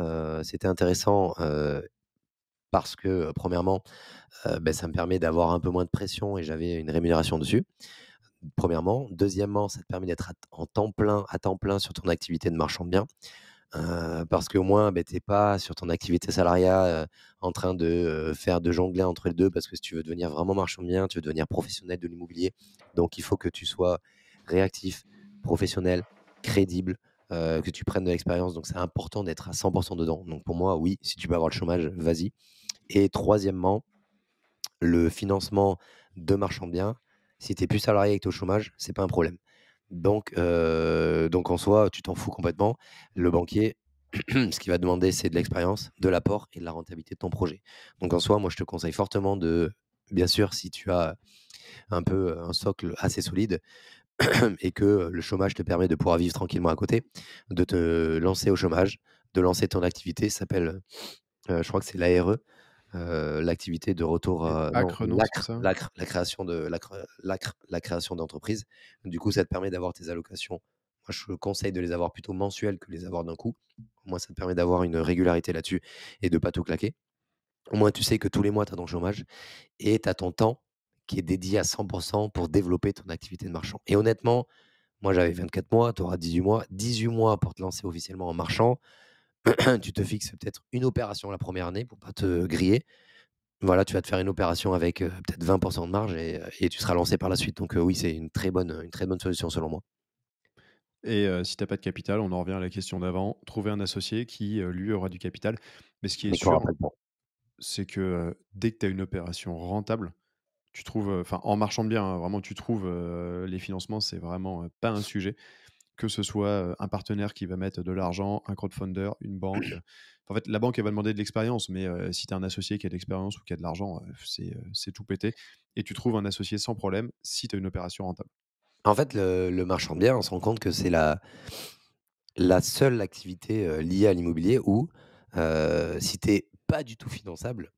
c'était intéressant, parce que, premièrement, ça me permet d'avoir un peu moins de pression et j'avais une rémunération dessus, premièrement. Deuxièmement, ça te permet d'être à temps plein sur ton activité de marchand de biens, parce qu'au moins, tu es pas sur ton activité salariat, en train de, faire de jongler entre les 2 parce que si tu veux devenir vraiment marchand de biens, tu veux devenir professionnel de l'immobilier, donc il faut que tu sois réactif, professionnel, crédible, que tu prennes de l'expérience, donc c'est important d'être à 100 dedans. Donc pour moi, oui, si tu peux avoir le chômage, vas-y et troisièmement, le financement de marchand de biens, si tu es plus salarié et que tu es au chômage, c'est pas un problème. Donc en soi, tu t'en fous complètement. Le banquier, ce qu'il va demander, c'est de l'expérience, de l'apport et de la rentabilité de ton projet. Donc en soi, moi, je te conseille fortement de bien sûr, si tu as un peu, un socle assez solide et que, le chômage te permet de pouvoir vivre tranquillement à côté, de te lancer au chômage, de lancer ton activité, ça s'appelle, je crois que c'est l'ARE, l'activité de retour, non, Acre, non, c'est pas ça? la création de la création d'entreprise. Du coup, ça te permet d'avoir tes allocations. Moi, je conseille de les avoir plutôt mensuelles que les avoir d'un coup. Au moins, ça te permet d'avoir une régularité là-dessus et de pas tout claquer. Au moins, tu sais que tous les mois, tu as ton chômage et tu as ton temps qui est dédié à 100 pour développer ton activité de marchand et honnêtement, moi, j'avais 24 mois, tu auras 18 mois. 18 mois pour te lancer officiellement en marchand. Tu te fixes peut-être une opération la première année pour pas te griller. Voilà, tu vas te faire une opération avec, peut-être 20 de marge et tu seras lancé par la suite. Donc, oui, c'est une très bonne solution selon moi. Et si tu as pas de capital, on en revient à la question d'avant, trouver un associé qui, lui, aura du capital. Mais ce qui est Mais tu auras sûr, pas le temps. c'est que, dès que tu as une opération rentable, tu trouves, enfin, en marchand de biens, hein, vraiment, tu trouves, les financements, c'est vraiment, pas un sujet. Que ce soit, un partenaire qui va mettre de l'argent, un crowdfunder, une banque, en fait, la banque, elle va demander de l'expérience, mais si tu as un associé qui a de l'expérience ou qui a de l'argent, c'est tout pété et tu trouves un associé sans problème si tu as une opération rentable. En fait, le marchand de biens, on se rend compte que c'est la seule activité, liée à l'immobilier où, si tu es pas du tout finançable,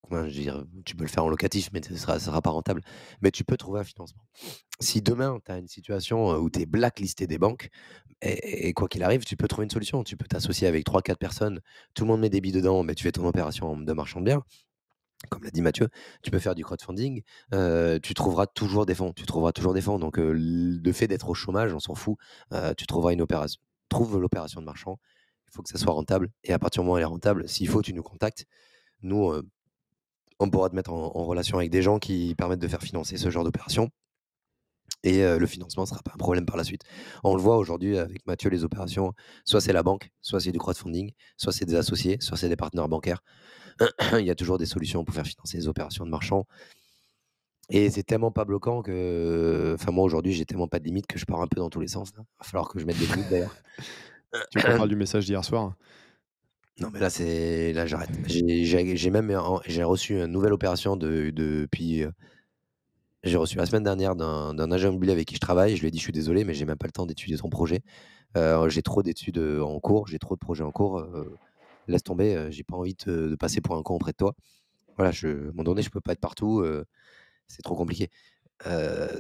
enfin, je veux dire, tu peux le faire en locatif, mais ce sera pas rentable, mais tu peux trouver un financement. Si demain, tu as une situation, où tu es blacklisté des banques et quoi qu'il arrive, tu peux trouver une solution. Tu peux t'associer avec 3-4 personnes, tout le monde met des billes dedans, tu fais ton opération de marchand de biens. Comme l'a dit Mathieu, tu peux faire du crowdfunding, tu trouveras toujours des fonds, donc le fait d'être au chômage, on s'en fout, tu trouveras une opération. Trouve l'opération de marchand, il faut que ça soit rentable et à partir du moment où elle est rentable, s'il faut, tu nous contactes. Nous, on pourra te mettre en relation avec des gens qui permettent de faire financer ce genre d'opération et le financement ne sera pas un problème par la suite. On le voit aujourd'hui avec Mathieu, les opérations, soit c'est la banque, soit c'est du crowdfunding, soit c'est des associés, soit c'est des partenaires bancaires. Il y a toujours des solutions pour faire financer les opérations de marchand et c'est tellement pas bloquant que enfin moi aujourd'hui, j'ai tellement pas de limite que je pars un peu dans tous les sens là. Va falloir que je mette des limites d'ailleurs. Tu veux qu'on parle du message d'hier soir? Non mais là j'arrête. J'ai même j'ai reçu une nouvelle opération depuis, J'ai reçu la semaine dernière d'un agent immobilier avec qui je travaille. Je lui ai dit: «Je suis désolé, mais j'ai même pas le temps d'étudier ton projet. J'ai trop d'études, en cours, j'ai trop de projets en cours, laisse tomber, j'ai pas envie de passer pour un con auprès de toi. Voilà, à un moment donné, je peux pas être partout, c'est trop compliqué».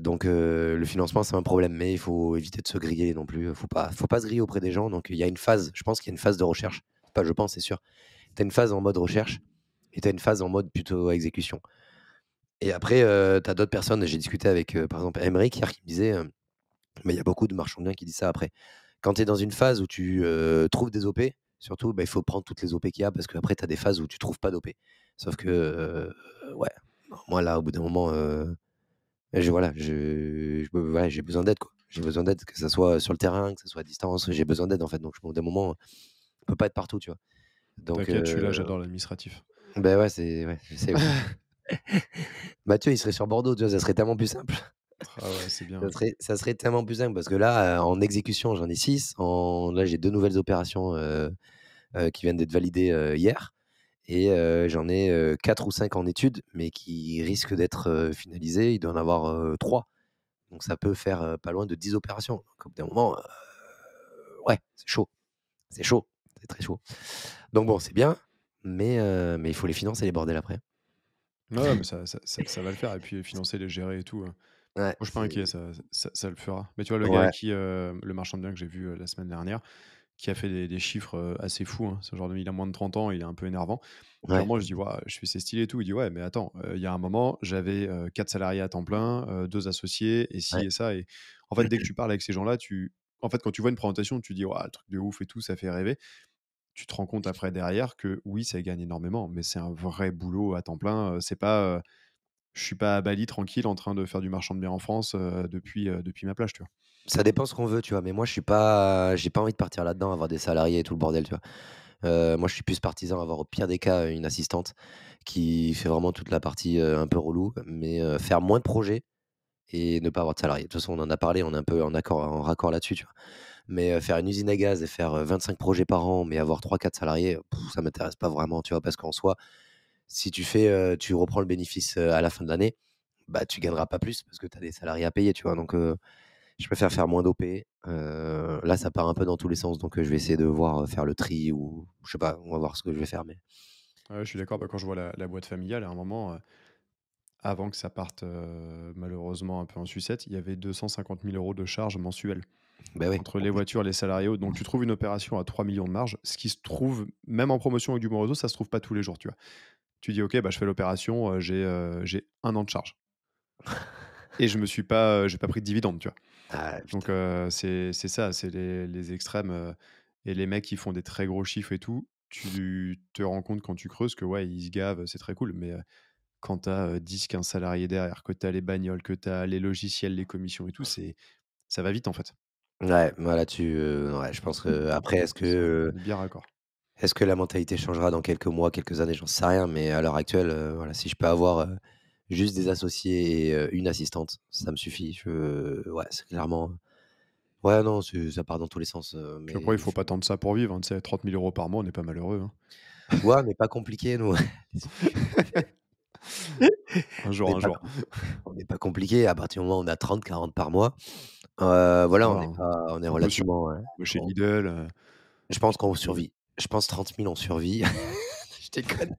Donc le financement, c'est un problème, mais il faut éviter de se griller non plus. Faut pas se griller auprès des gens. Donc il y a une phase, je pense qu'il y a une phase de recherche. Pas je pense, c'est sûr. Tu as une phase en mode recherche et tu as une phase en mode plutôt exécution. Et après, tu as d'autres personnes, j'ai discuté avec, par exemple, Emeric hier qui me disait, mais il y a beaucoup de marchands de biens qui disent ça après. Quand tu es dans une phase où tu, trouves des OP, surtout, bah, il faut prendre toutes les OP qu'il y a parce qu'après tu as des phases où tu trouves pas d'OP. Sauf que, ouais, moi là, au bout d'un moment, voilà, voilà, j'ai besoin d'aide, quoi. J'ai besoin d'aide, que ça soit sur le terrain, que ça soit à distance, j'ai besoin d'aide, en fait. Donc au bout d'un moment, on peut pas être partout, tu vois? Donc T'inquiète, je suis là, j'adore l'administratif. ouais, je sais, ouais. Mathieu, il serait sur Bordeaux, tu vois? Ça serait tellement plus simple. Ah ouais, c'est bien. Ça serait tellement plus simple parce que là, en exécution, j'en ai 6. Là, j'ai 2 nouvelles opérations, qui viennent d'être validées, hier et j'en ai, 4 ou 5 en études, mais qui risquent d'être, finalisées. Il doit en avoir, 3. Donc ça peut faire, pas loin de 10 opérations. Donc au bout d'un moment, ouais, c'est chaud. C'est chaud, c'est très chaud. Donc bon, c'est bien, mais il faut les financer les bordels après. Ouais, mais ça va le faire et puis financer, les gérer et tout, moi Ouais, je suis pas inquiet, ça le fera. Mais tu vois le gars ouais, avec qui, le marchand de biens que j'ai vu, la semaine dernière, qui a fait des chiffres, assez fous, hein. Ce genre de il a moins de 30 ans, il est un peu énervant. Et à un ouais. moment je dis: «Waouh», je fais: «C'est stylé et tout». Il dit: «Ouais, mais attends, il y a un moment, j'avais, 4 salariés à temps plein, 2 associés et ci Ouais. et ça». Et en fait, dès que tu parles avec ces gens-là, en fait, quand tu vois une présentation, tu dis: «Waouh, le truc de ouf et tout, ça fait rêver». Tu te rends compte après derrière que oui, ça gagne énormément, mais c'est un vrai boulot à temps plein, c'est pas, je suis pas à Bali tranquille en train de faire du marchand de biens en France, depuis ma plage, tu vois? Ça dépend ce qu'on veut, tu vois? Mais moi, j'ai pas envie de partir là-dedans, avoir des salariés et tout le bordel, tu vois? Moi, je suis plus partisan, avoir au pire des cas, une assistante qui fait vraiment toute la partie, un peu relou, mais faire moins de projets et ne pas avoir de salariés. De toute façon, on en a parlé, on est un peu en raccord là-dessus, tu vois? Mais faire une usine à gaz et faire, 25 projets par an, mais avoir 3 4 salariés, ça m'intéresse pas vraiment, tu vois? Parce qu'en soi, si tu reprends le bénéfice, à la fin de l'année, bah, tu gagneras pas plus parce que tu as des salariés à payer, tu vois? Donc je préfère faire moins d'OP. Là, ça part un peu dans tous les sens, donc je vais essayer de voir, faire le tri ou je sais pas, on va voir ce que je vais faire, mais Ouais, je suis d'accord, bah, quand je vois la boîte familiale à un moment, avant que ça parte, malheureusement un peu en sucette, il y avait 250 000 € de charges mensuelles bah, oui, entre les voitures, les salariés, autres. Donc tu trouves une opération à 3 millions de marge, ce qui se trouve même en promotion avec du bon réseau, ça se trouve pas tous les jours, tu vois? Tu dis: «OK, bah, je fais l'opération, j'ai 1 an de charge» et j'ai pas pris de dividende, tu vois? ah Donc putain. c'est ça, c'est les extrêmes, et les mecs qui font des très gros chiffres et tout, tu te rends compte quand tu creuses que ouais, ils se gavent, c'est très cool, mais quand tu as, 10-15 salariés derrière, que tu as les bagnoles, que tu as les logiciels, les commissions et tout, ça va vite, en fait. Ouais, moi là-dessus, ouais, je pense qu'après On est bien raccord. est-ce que la mentalité changera dans quelques mois, quelques années? J'en sais rien, mais à l'heure actuelle, voilà, si je peux avoir, juste des associés et une assistante, ça me suffit. Ouais, c'est clairement ouais, non, ça part dans tous les sens, Puis après, il mais faut pas tant de ça pour vivre, hein, tu sais, 30 000 € par mois, on n'est pas malheureux, hein. ouais, mais pas compliqué nous. Un On jour, n'est un pas jour. on n'est pas compliqué à partir du moment où on a 30-40 par mois, Ça voilà, va, hein. on est On peut survivre relativement, chez Lidl, je pense qu'on et survit. Je pense 30 000 on survit. Je déconne.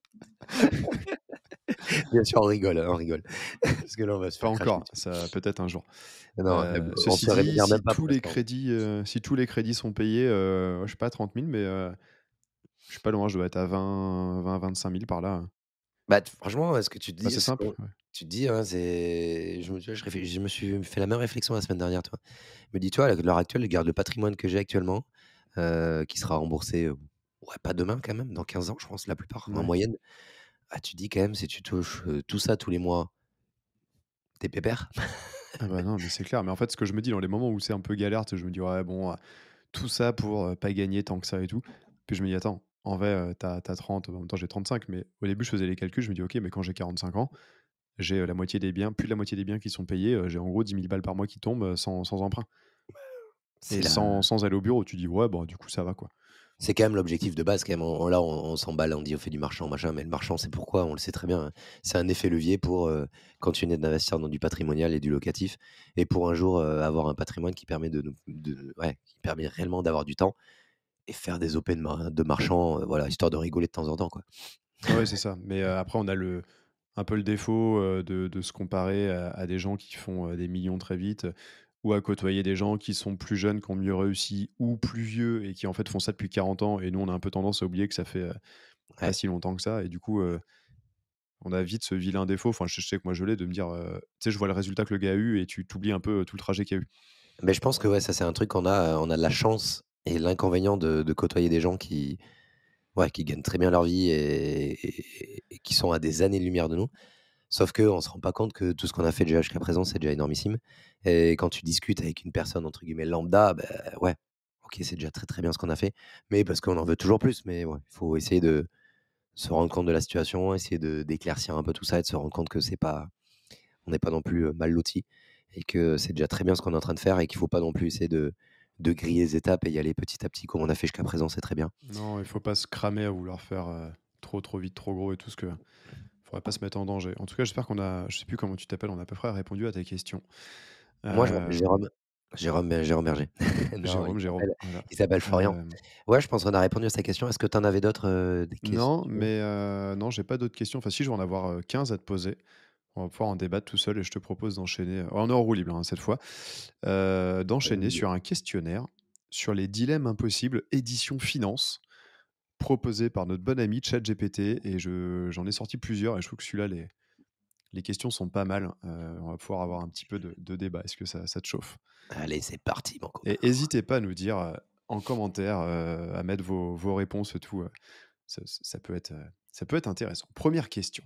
Bien sûr, on rigole, on rigole. Parce que là, on va se pas faire cracher encore, dessus. ça peut-être un jour. Non, on Ceci se dit, rémunère même pas pour l'instant. si tous les crédits sont payés, je sais pas 30 000, mais je suis pas loin, je dois être à 20-25 000 par là, hein. Bah, franchement, ce que Bah, c'est simple, ouais. tu te dis, hein, je me suis fait la même réflexion la semaine dernière, tu vois? Je me dis: «Tu vois, à l'heure actuelle, regarde le patrimoine que j'ai actuellement, qui sera remboursé, ouais, pas demain quand même, dans 15 ans, je pense, la plupart, en Ouais. moyenne». Ah, tu dis quand même, si tu touches, tout ça tous les mois, tu es pépère. Ah bah, non, mais c'est clair. Mais en fait, ce que je me dis dans les moments où c'est un peu galère, tu sais, je me dis: «Ouais, bon, tout ça pour, pas gagner tant que ça et tout». Puis je me dis: «Attends, en vrai, tu as 30, en même temps j'ai 35, mais au début, je faisais les calculs, je me dis: «OK, mais quand j'ai 45 ans, j'ai, la moitié des biens plus de la moitié des biens qui sont payés, j'ai en gros 10 000 balles par mois qui tombent, sans emprunt C'est et la sans aller au bureau». Tu dis: «Ouais, bon, du coup, ça va, quoi». C'est quand même l'objectif de base quand même. On s'emballe, on dit: «On fait du marchand, machin», mais le marchand, c'est pourquoi? On le sait très bien, hein. C'est un effet levier pour, continuer d'investir dans du patrimonial et du locatif et pour un jour, avoir un patrimoine qui permet qui permet réellement d'avoir du temps et faire des OP de marchand, voilà, histoire de rigoler de temps en temps, quoi. Ouais, c'est ça. Mais après, on a un peu le défaut de se comparer à des gens qui font des millions très vite ou à côtoyer des gens qui sont plus jeunes, qui ont mieux réussi ou plus vieux et qui en fait font ça depuis 40 ans. Et nous, on a un peu tendance à oublier que ça fait pas Ouais. si longtemps que ça. Et du coup, on a vite ce vilain défaut. Enfin, je sais que moi, je l'ai de me dire, tu sais, je vois le résultat que le gars a eu et tu t'oublies un peu tout le trajet qu'il y a eu. Mais je pense que ouais, ça, c'est un truc on a de la chance et l'inconvénient de côtoyer des gens qui gagnent très bien leur vie et qui sont à des années-lumière de nous. Sauf qu'on se rend pas compte que tout ce qu'on a fait déjà jusqu'à présent, c'est déjà énormissime et quand tu discutes avec une personne entre guillemets «lambda», ouais, OK, c'est déjà très, très bien ce qu'on a fait, mais parce qu'on en veut toujours plus, mais ouais, il faut essayer de se rendre compte de la situation, essayer d'éclaircir un peu tout ça et de se rendre compte que c'est pas on n'est pas non plus, mal lotis et que c'est déjà très bien ce qu'on est en train de faire et qu'il faut pas non plus essayer de griller les étapes et y aller petit à petit comme on a fait jusqu'à présent, c'est très bien. Non, il faut pas se cramer à vouloir faire trop, trop vite, trop gros et tout ce que. Faudrait pas se mettre en danger. En tout cas, j'espère qu'on a. Je sais plus comment tu t'appelles, on a à peu près répondu à ta question. Moi, je m'appelle Euh, Jérôme Berger. Non, Jérôme, voilà. il s'appelle Florian. Euh, Ouais, je pense qu'on a répondu à sa question. Est-ce que tu en avais d'autres, des non, questions? mais non, j'ai pas d'autres questions. Enfin, si, je vais en avoir 15 à te poser. On va pouvoir en débattre tout seul et je te propose d'enchaîner. On est en roue libre hein, cette fois. D'enchaîner sur un questionnaire sur les dilemmes impossibles édition finance proposé par notre bon ami ChatGPT. Et j'en ai sorti plusieurs et je trouve que celui-là, les questions sont pas mal. On va pouvoir avoir un petit peu de débat. Est-ce que ça te chauffe? Allez, c'est parti, mon copain. Et n'hésitez pas à nous dire en commentaire, à mettre vos réponses et tout. Ça peut être intéressant. Première question.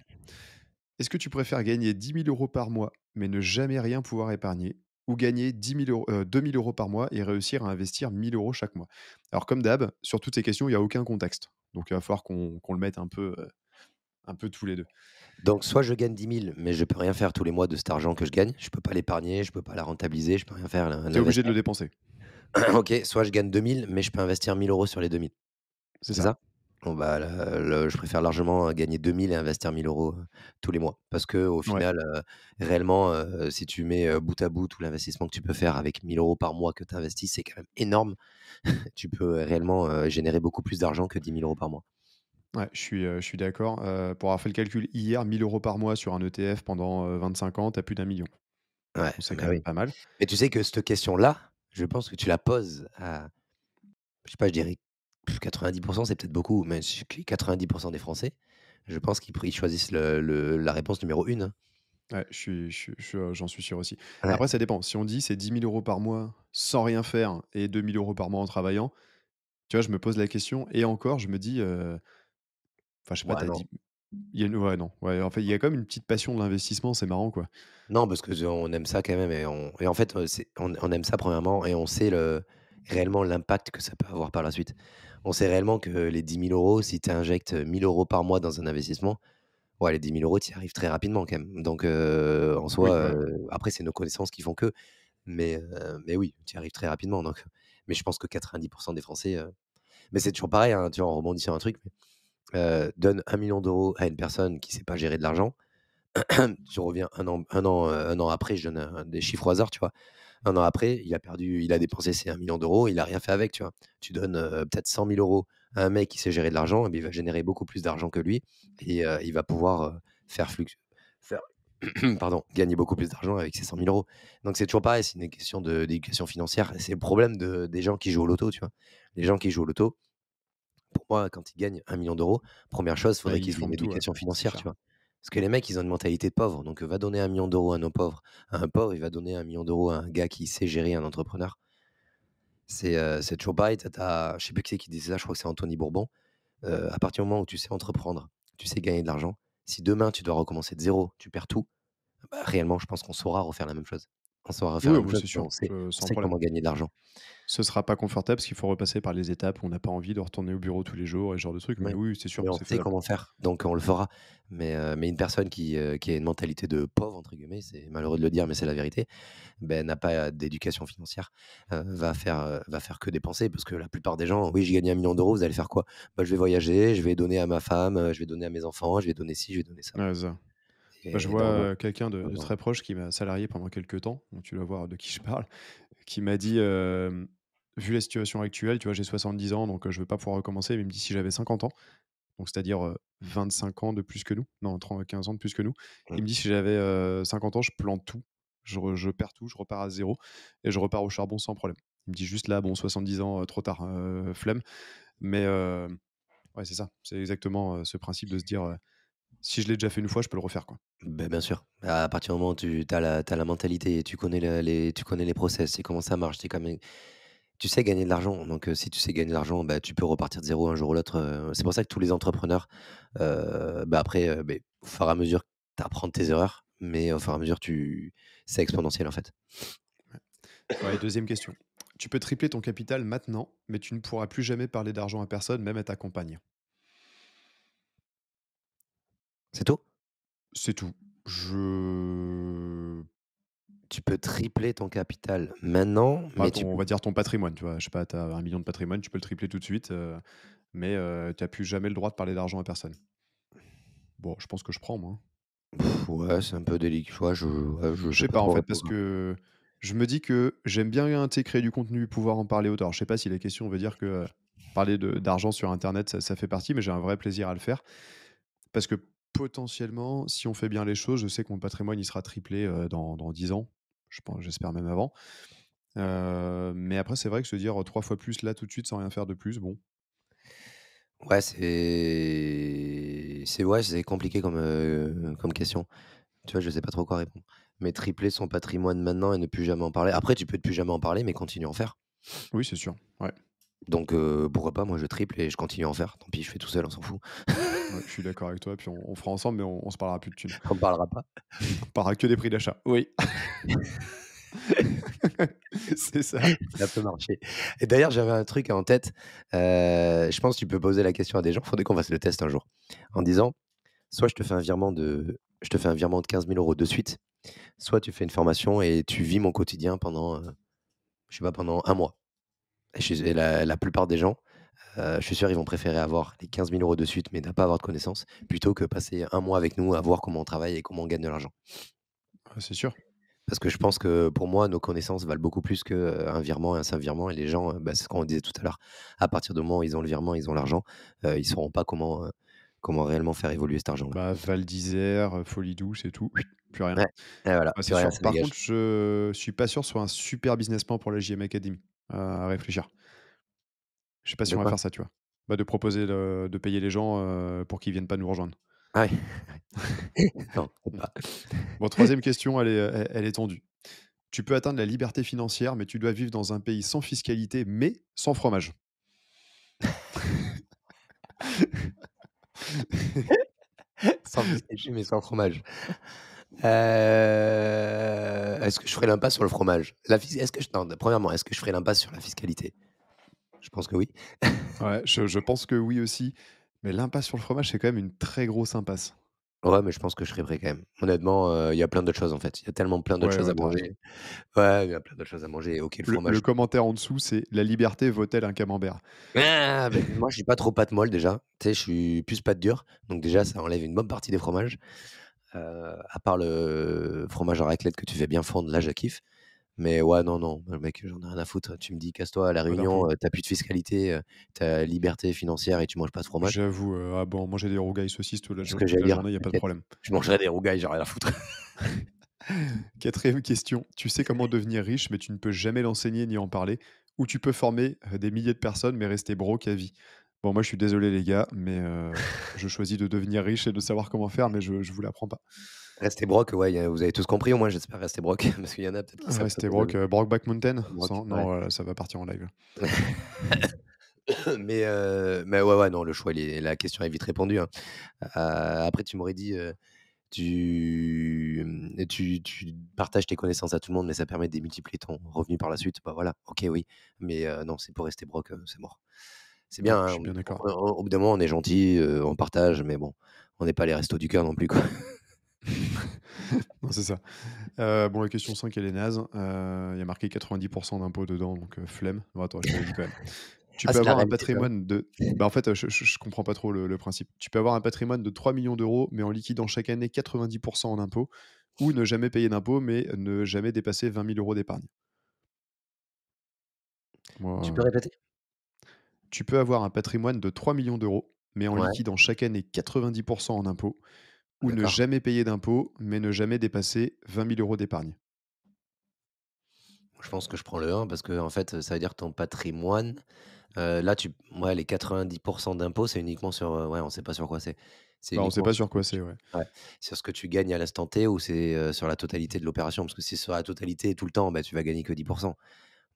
Est-ce que tu préfères gagner 10 000 € par mois, mais ne jamais rien pouvoir épargner, ou gagner 2 000 € par mois et réussir à investir 1 000 € chaque mois? Alors, comme d'hab, sur toutes ces questions, il n'y a aucun contexte. Donc, il va falloir qu'on le mette un peu tous les deux. Donc soit je gagne 10 000, mais je peux rien faire tous les mois de cet argent que je gagne. Je peux pas l'épargner, je peux pas la rentabiliser, je peux rien faire, Tu es obligé de l'investir. le dépenser. OK, soit je gagne 2 000, mais je peux investir 1 000 € sur les 2 000. C'est C'est ça. ça? Bon, bah, je préfère largement, gagner 2 000 et investir 1 000 € tous les mois. Parce qu'au Ouais. final, réellement, si tu mets, bout à bout tout l'investissement que tu peux faire avec 1 000 € par mois que tu investis, c'est quand même énorme. Tu peux, réellement, générer beaucoup plus d'argent que 10 000 € par mois. Ouais, je suis d'accord. Pour avoir fait le calcul hier, 1 000 € par mois sur un ETF pendant 25 ans, tu as plus d'1 million. Ouais, Donc, c'est bah, quand même oui. pas mal. Mais tu sais que cette question-là, je pense que tu la poses à, je sais pas, je dirais 90, c'est peut-être beaucoup, mais 90 des Français, je pense ils choisissent la réponse numéro 1, hein. Ouais, j'en suis sûr aussi. Ouais, Après, ça dépend. Si on dit c'est 10 000 € par mois sans rien faire et 2 000 € par mois en travaillant, tu vois, je me pose la question et encore, je me dis, enfin, je sais pas, ouais, t'as non. dit, il y a une ouais, non, ouais, en fait, il y a quand même une petite passion de l'investissement, c'est marrant, quoi. Non, parce que on aime ça quand même et en fait, on aime ça premièrement et on sait réellement l'impact que ça peut avoir par la suite. On sait réellement que les 10 000 €, si tu injectes 1 000 € par mois dans un investissement, ouais, les 10 000 €, tu y arrives très rapidement quand même. Donc en Oui, soi, ouais, ouais. après c'est nos connaissances qui font que, mais oui, tu y arrives très rapidement donc mais je pense que 90 des Français, mais c'est toujours pareil, hein, tu vois, on rebondit sur un truc, mais donne 1 million d'euros à une personne qui sait pas gérer de l'argent. Tu reviens un an après, je donne des chiffres au hasard, tu vois? Un an après, il a dépensé ses 1 million d'euros, il a rien fait avec, tu vois? Tu donnes, peut-être 100 000 € à un mec qui sait gérer de l'argent, et beh, il va générer beaucoup plus d'argent que lui et il va pouvoir, faire faire pardon, gagner beaucoup plus d'argent avec ces 100 000 €. Donc c'est toujours pareil, c'est une question d'éducation financière. C'est le problème des gens qui jouent au loto, tu vois? Les gens qui jouent au loto, pour moi, quand ils gagnent 1 million d'euros, première chose, il Bah, faudrait ils qu'ils aient font une de tout, ouais, éducation c'est financière, tu clair. vois? Parce que les mecs, ils ont une mentalité de pauvre, donc va donner 1 million d'euros à nos pauvres. À un pauvre, il va donner 1 million d'euros à un gars qui sait gérer, un entrepreneur. C'est toujours pareil, je sais plus qui c'est qui disait ça, je crois que c'est Anthony Bourbon. À partir du moment où tu sais entreprendre, tu sais gagner de l'argent, si demain tu dois recommencer de zéro, tu perds tout, bah, réellement, je pense qu'on saura refaire la même chose. On saura refaire Oui, la oh, même bah, chose, c'est mais sûr, on sans sait problème. comment gagner de l'argent. Ce sera pas confortable parce qu'il faut repasser par les étapes où on n'a pas envie de retourner au bureau tous les jours et ce genre de trucs. Mais Ouais. oui, c'est sûr Mais que on c'est sait faisable. comment faire, donc on le fera. Mais une personne qui a une mentalité de «pauvre» entre guillemets, c'est malheureux de le dire, mais c'est la vérité, ben, n'a pas d'éducation financière, va faire que dépenser parce que la plupart des gens: «Oui, j'ai gagné 1 000 000 €, vous allez faire quoi?» «Bah, je vais voyager, je vais donner à ma femme, je vais donner à mes enfants, je vais donner ci, je vais donner ça» Ouais, c'est ça. Bah, je et vois dans le quelqu'un de dans très proche qui m'a salarié pendant quelques temps, donc tu dois voir de qui je parle, qui m'a dit, vu la situation actuelle, tu vois, j'ai 70 ans, donc je veux pas pouvoir recommencer, mais il me dit: «Si j'avais 50 ans», donc c'est-à-dire, 25 ans de plus que nous, non 30 15 ans de plus que nous. Il mmh. me dit: «Si j'avais, 50 ans, je plante tout, je perds tout, je repars à zéro et je repars au charbon sans problème». Il me dit juste là, bon 70 ans, trop tard, flemme, mais ouais, c'est ça, c'est exactement, ce principe de se dire, «Si je l'ai déjà fait une fois, je peux le refaire, quoi». Beh, bien sûr. À partir du moment où tu as la mentalité, tu connais les process, tu sais comment ça marche, tu sais gagner de l'argent. Donc, si tu sais gagner de l'argent, bah, tu peux repartir de zéro un jour ou l'autre. C'est pour ça que tous les entrepreneurs, bah, après, beh, au fur et à mesure, tu apprends de tes erreurs, mais au fur et à mesure, c'est exponentiel, en fait. Ouais, deuxième question. Tu peux tripler ton capital maintenant, mais tu ne pourras plus jamais parler d'argent à personne, même à ta compagne. C'est tout? C'est tout. Je Tu peux tripler ton capital maintenant, Bah, mais tu on peux va dire ton patrimoine, tu vois? Je sais pas, tu as 1 000 000 de patrimoine, tu peux le tripler tout de suite, mais tu plus jamais le droit de parler d'argent à personne. Bon, je pense que je prends, moi, hein. ouais, c'est un peu délicat. Je Je sais sais pas pas, en trop fait, parce répondre. que je me dis que j'aime bien, tu sais, créer du contenu, pouvoir en parler autant. Alors, je sais pas si la question veut dire que, parler de d'argent sur internet, ça fait partie, mais j'ai un vrai plaisir à le faire. Parce que potentiellement, si on fait bien les choses, je sais que mon patrimoine, il sera triplé, dans 10 ans. J'espère même avant. Mais après, c'est vrai que se dire, 3 fois plus là, tout de suite, sans rien faire de plus, bon. Ouais, c'est compliqué comme question. Tu vois, je sais pas trop quoi répondre. Mais tripler son patrimoine maintenant et ne plus jamais en parler. Après, tu peux ne plus jamais en parler, mais continuer à en faire. Oui, c'est sûr. Ouais, Donc, pourquoi pas? Moi, je triple et je continue à en faire. Tant pis, je fais tout seul, on s'en fout. ouais, je suis d'accord avec toi, puis on fera ensemble, mais on se parlera plus de thunes. On parlera pas. On parlera que des prix d'achat. Oui. C'est ça. Ça peut marcher. Et d'ailleurs, j'avais un truc en tête. Je pense que tu peux poser la question à des gens. Faudrait qu'on fasse le test un jour. En disant, soit je te fais un virement de 15 000 € de suite, soit tu fais une formation et tu vis mon quotidien pendant, je sais pas, pendant un mois. Et la plupart des gens, je suis sûr, ils vont préférer avoir les 15 000 € de suite, mais ne pas avoir de connaissances, plutôt que passer un mois avec nous à voir comment on travaille et comment on gagne de l'argent. Ah, c'est sûr. Parce que je pense que pour moi, nos connaissances valent beaucoup plus qu'un virement et un simple virement. Et les gens, bah, c'est ce qu'on disait tout à l'heure, à partir du moment où ils ont le virement, ils ont l'argent, ils ne sauront pas comment réellement faire évoluer cet argent-là. Bah, Val d'Isère, Folie Douce et tout, plus rien. Ouais, et voilà, Ouais, c'est plus rien, sûr. ça Par contre, dégage. je suis pas sûr que ce soit un super business plan pour la JM Academy, à réfléchir. Je sais pas si De on va quoi? faire ça, tu vois? Bah, de proposer de payer les gens, pour qu'ils viennent pas nous rejoindre. Ah ouais. Non, peut-être Mmh. pas. Bon, troisième question, elle est tendue. Tu peux atteindre la liberté financière, mais tu dois vivre dans un pays sans fiscalité, mais sans fromage. Sans biscuit, mais sans fromage. Est-ce que je ferai l'impasse sur le fromage? Est-ce que non, premièrement, est-ce que je ferai l'impasse sur la fiscalité? Je pense que oui. Ouais, je pense que oui aussi, mais l'impasse sur le fromage, c'est quand même une très grosse impasse. Ouais, mais je pense que je serai prêt quand même. Honnêtement, il y a plein d'autres choses, en fait. Il y a tellement plein d'autres Ouais, choses ouais, à tu raison. manger. Ouais, il y a plein d'autres choses à manger. OK, le Le fromage. commentaire en dessous, c'est: «La liberté vaut-elle un camembert?» Ah, beh, moi, je suis pas trop pâte molle déjà. Tu sais, je suis plus pâte dure. Donc déjà, ça enlève une bonne partie des fromages. À part le fromage à raclette que tu fais bien fondre, là, je kiffe. Mais ouais, non, non, mec, j'en ai rien à foutre. Tu me dis: «Casse-toi à La Moi non plus. Réunion, tu plus de fiscalité, tu liberté financière et tu manges pas de fromage». J'avoue, ah bon, manger des rougails saucisses C'est ce que toute j'allais la dire, journée, il y a pas de t'inquiète. problème. Je mangerai des rougails, j'ai rien à foutre. Quatrième question, tu sais comment devenir riche, mais tu ne peux jamais l'enseigner ni en parler, ou tu peux former, des milliers de personnes, mais rester broke à vie? Bon, moi, je suis désolé les gars, mais je choisis de devenir riche et de savoir comment faire, mais je vous l'apprends pas. Rester broke, ouais, vous avez tous compris au moins, j'espère, rester broke, parce qu'il y en a peut-être qui savent pas Rester quoi ça veut broke, Brokeback Mountain? broke, Sans ouais. non, ça va partir en live. Mais ouais, ouais, non, le choix, la question est vite répondue, hein. Après, tu m'aurais dit, tu partages tes connaissances à tout le monde, mais ça permet de démultiplier ton revenu par la suite. Bah voilà, ok, oui. Mais non, c'est pour rester broke, c'est mort. C'est Ouais, bien, je hein, suis bien d'accord. au bout d'un moment, on est gentil, on partage, mais bon, on n'est pas les restos du cœur non plus, quoi. Non, c'est ça. Bon, la question 5 elle est naze. Il y a marqué 90% d'impôts dedans, donc flemme. Bon, attends, je te la dis quand même. Tu Ah, peux c'est la avoir un réalité, ça? patrimoine de bah, en fait, je comprends pas trop le principe. Tu peux avoir un patrimoine de 3 millions d'euros, mais en liquidant chaque année 90% en impôts, ou ne jamais payer d'impôts, mais ne jamais dépasser 20 000 € d'épargne. Tu Moi, peux répéter? tu peux avoir un patrimoine de 3 millions d'euros, mais en Ouais, liquidant chaque année 90% en impôts, ou ne d'accord. jamais payer d'impôts, mais ne jamais dépasser 20 000 € d'épargne. Je pense que je prends le 1 parce que en fait, ça veut dire que ton patrimoine, là, ouais, les 90 d'impôts, c'est uniquement sur, ouais, on sait pas sur quoi c'est. C'est Bah, on sait uniquement pas sur sur ce quoi que tu c'est, ouais. ouais, sur ce que tu gagnes à l'instant T ou c'est, sur la totalité de l'opération? Parce que si c'est sur la totalité et tout le temps, bah, tu vas gagner que 10.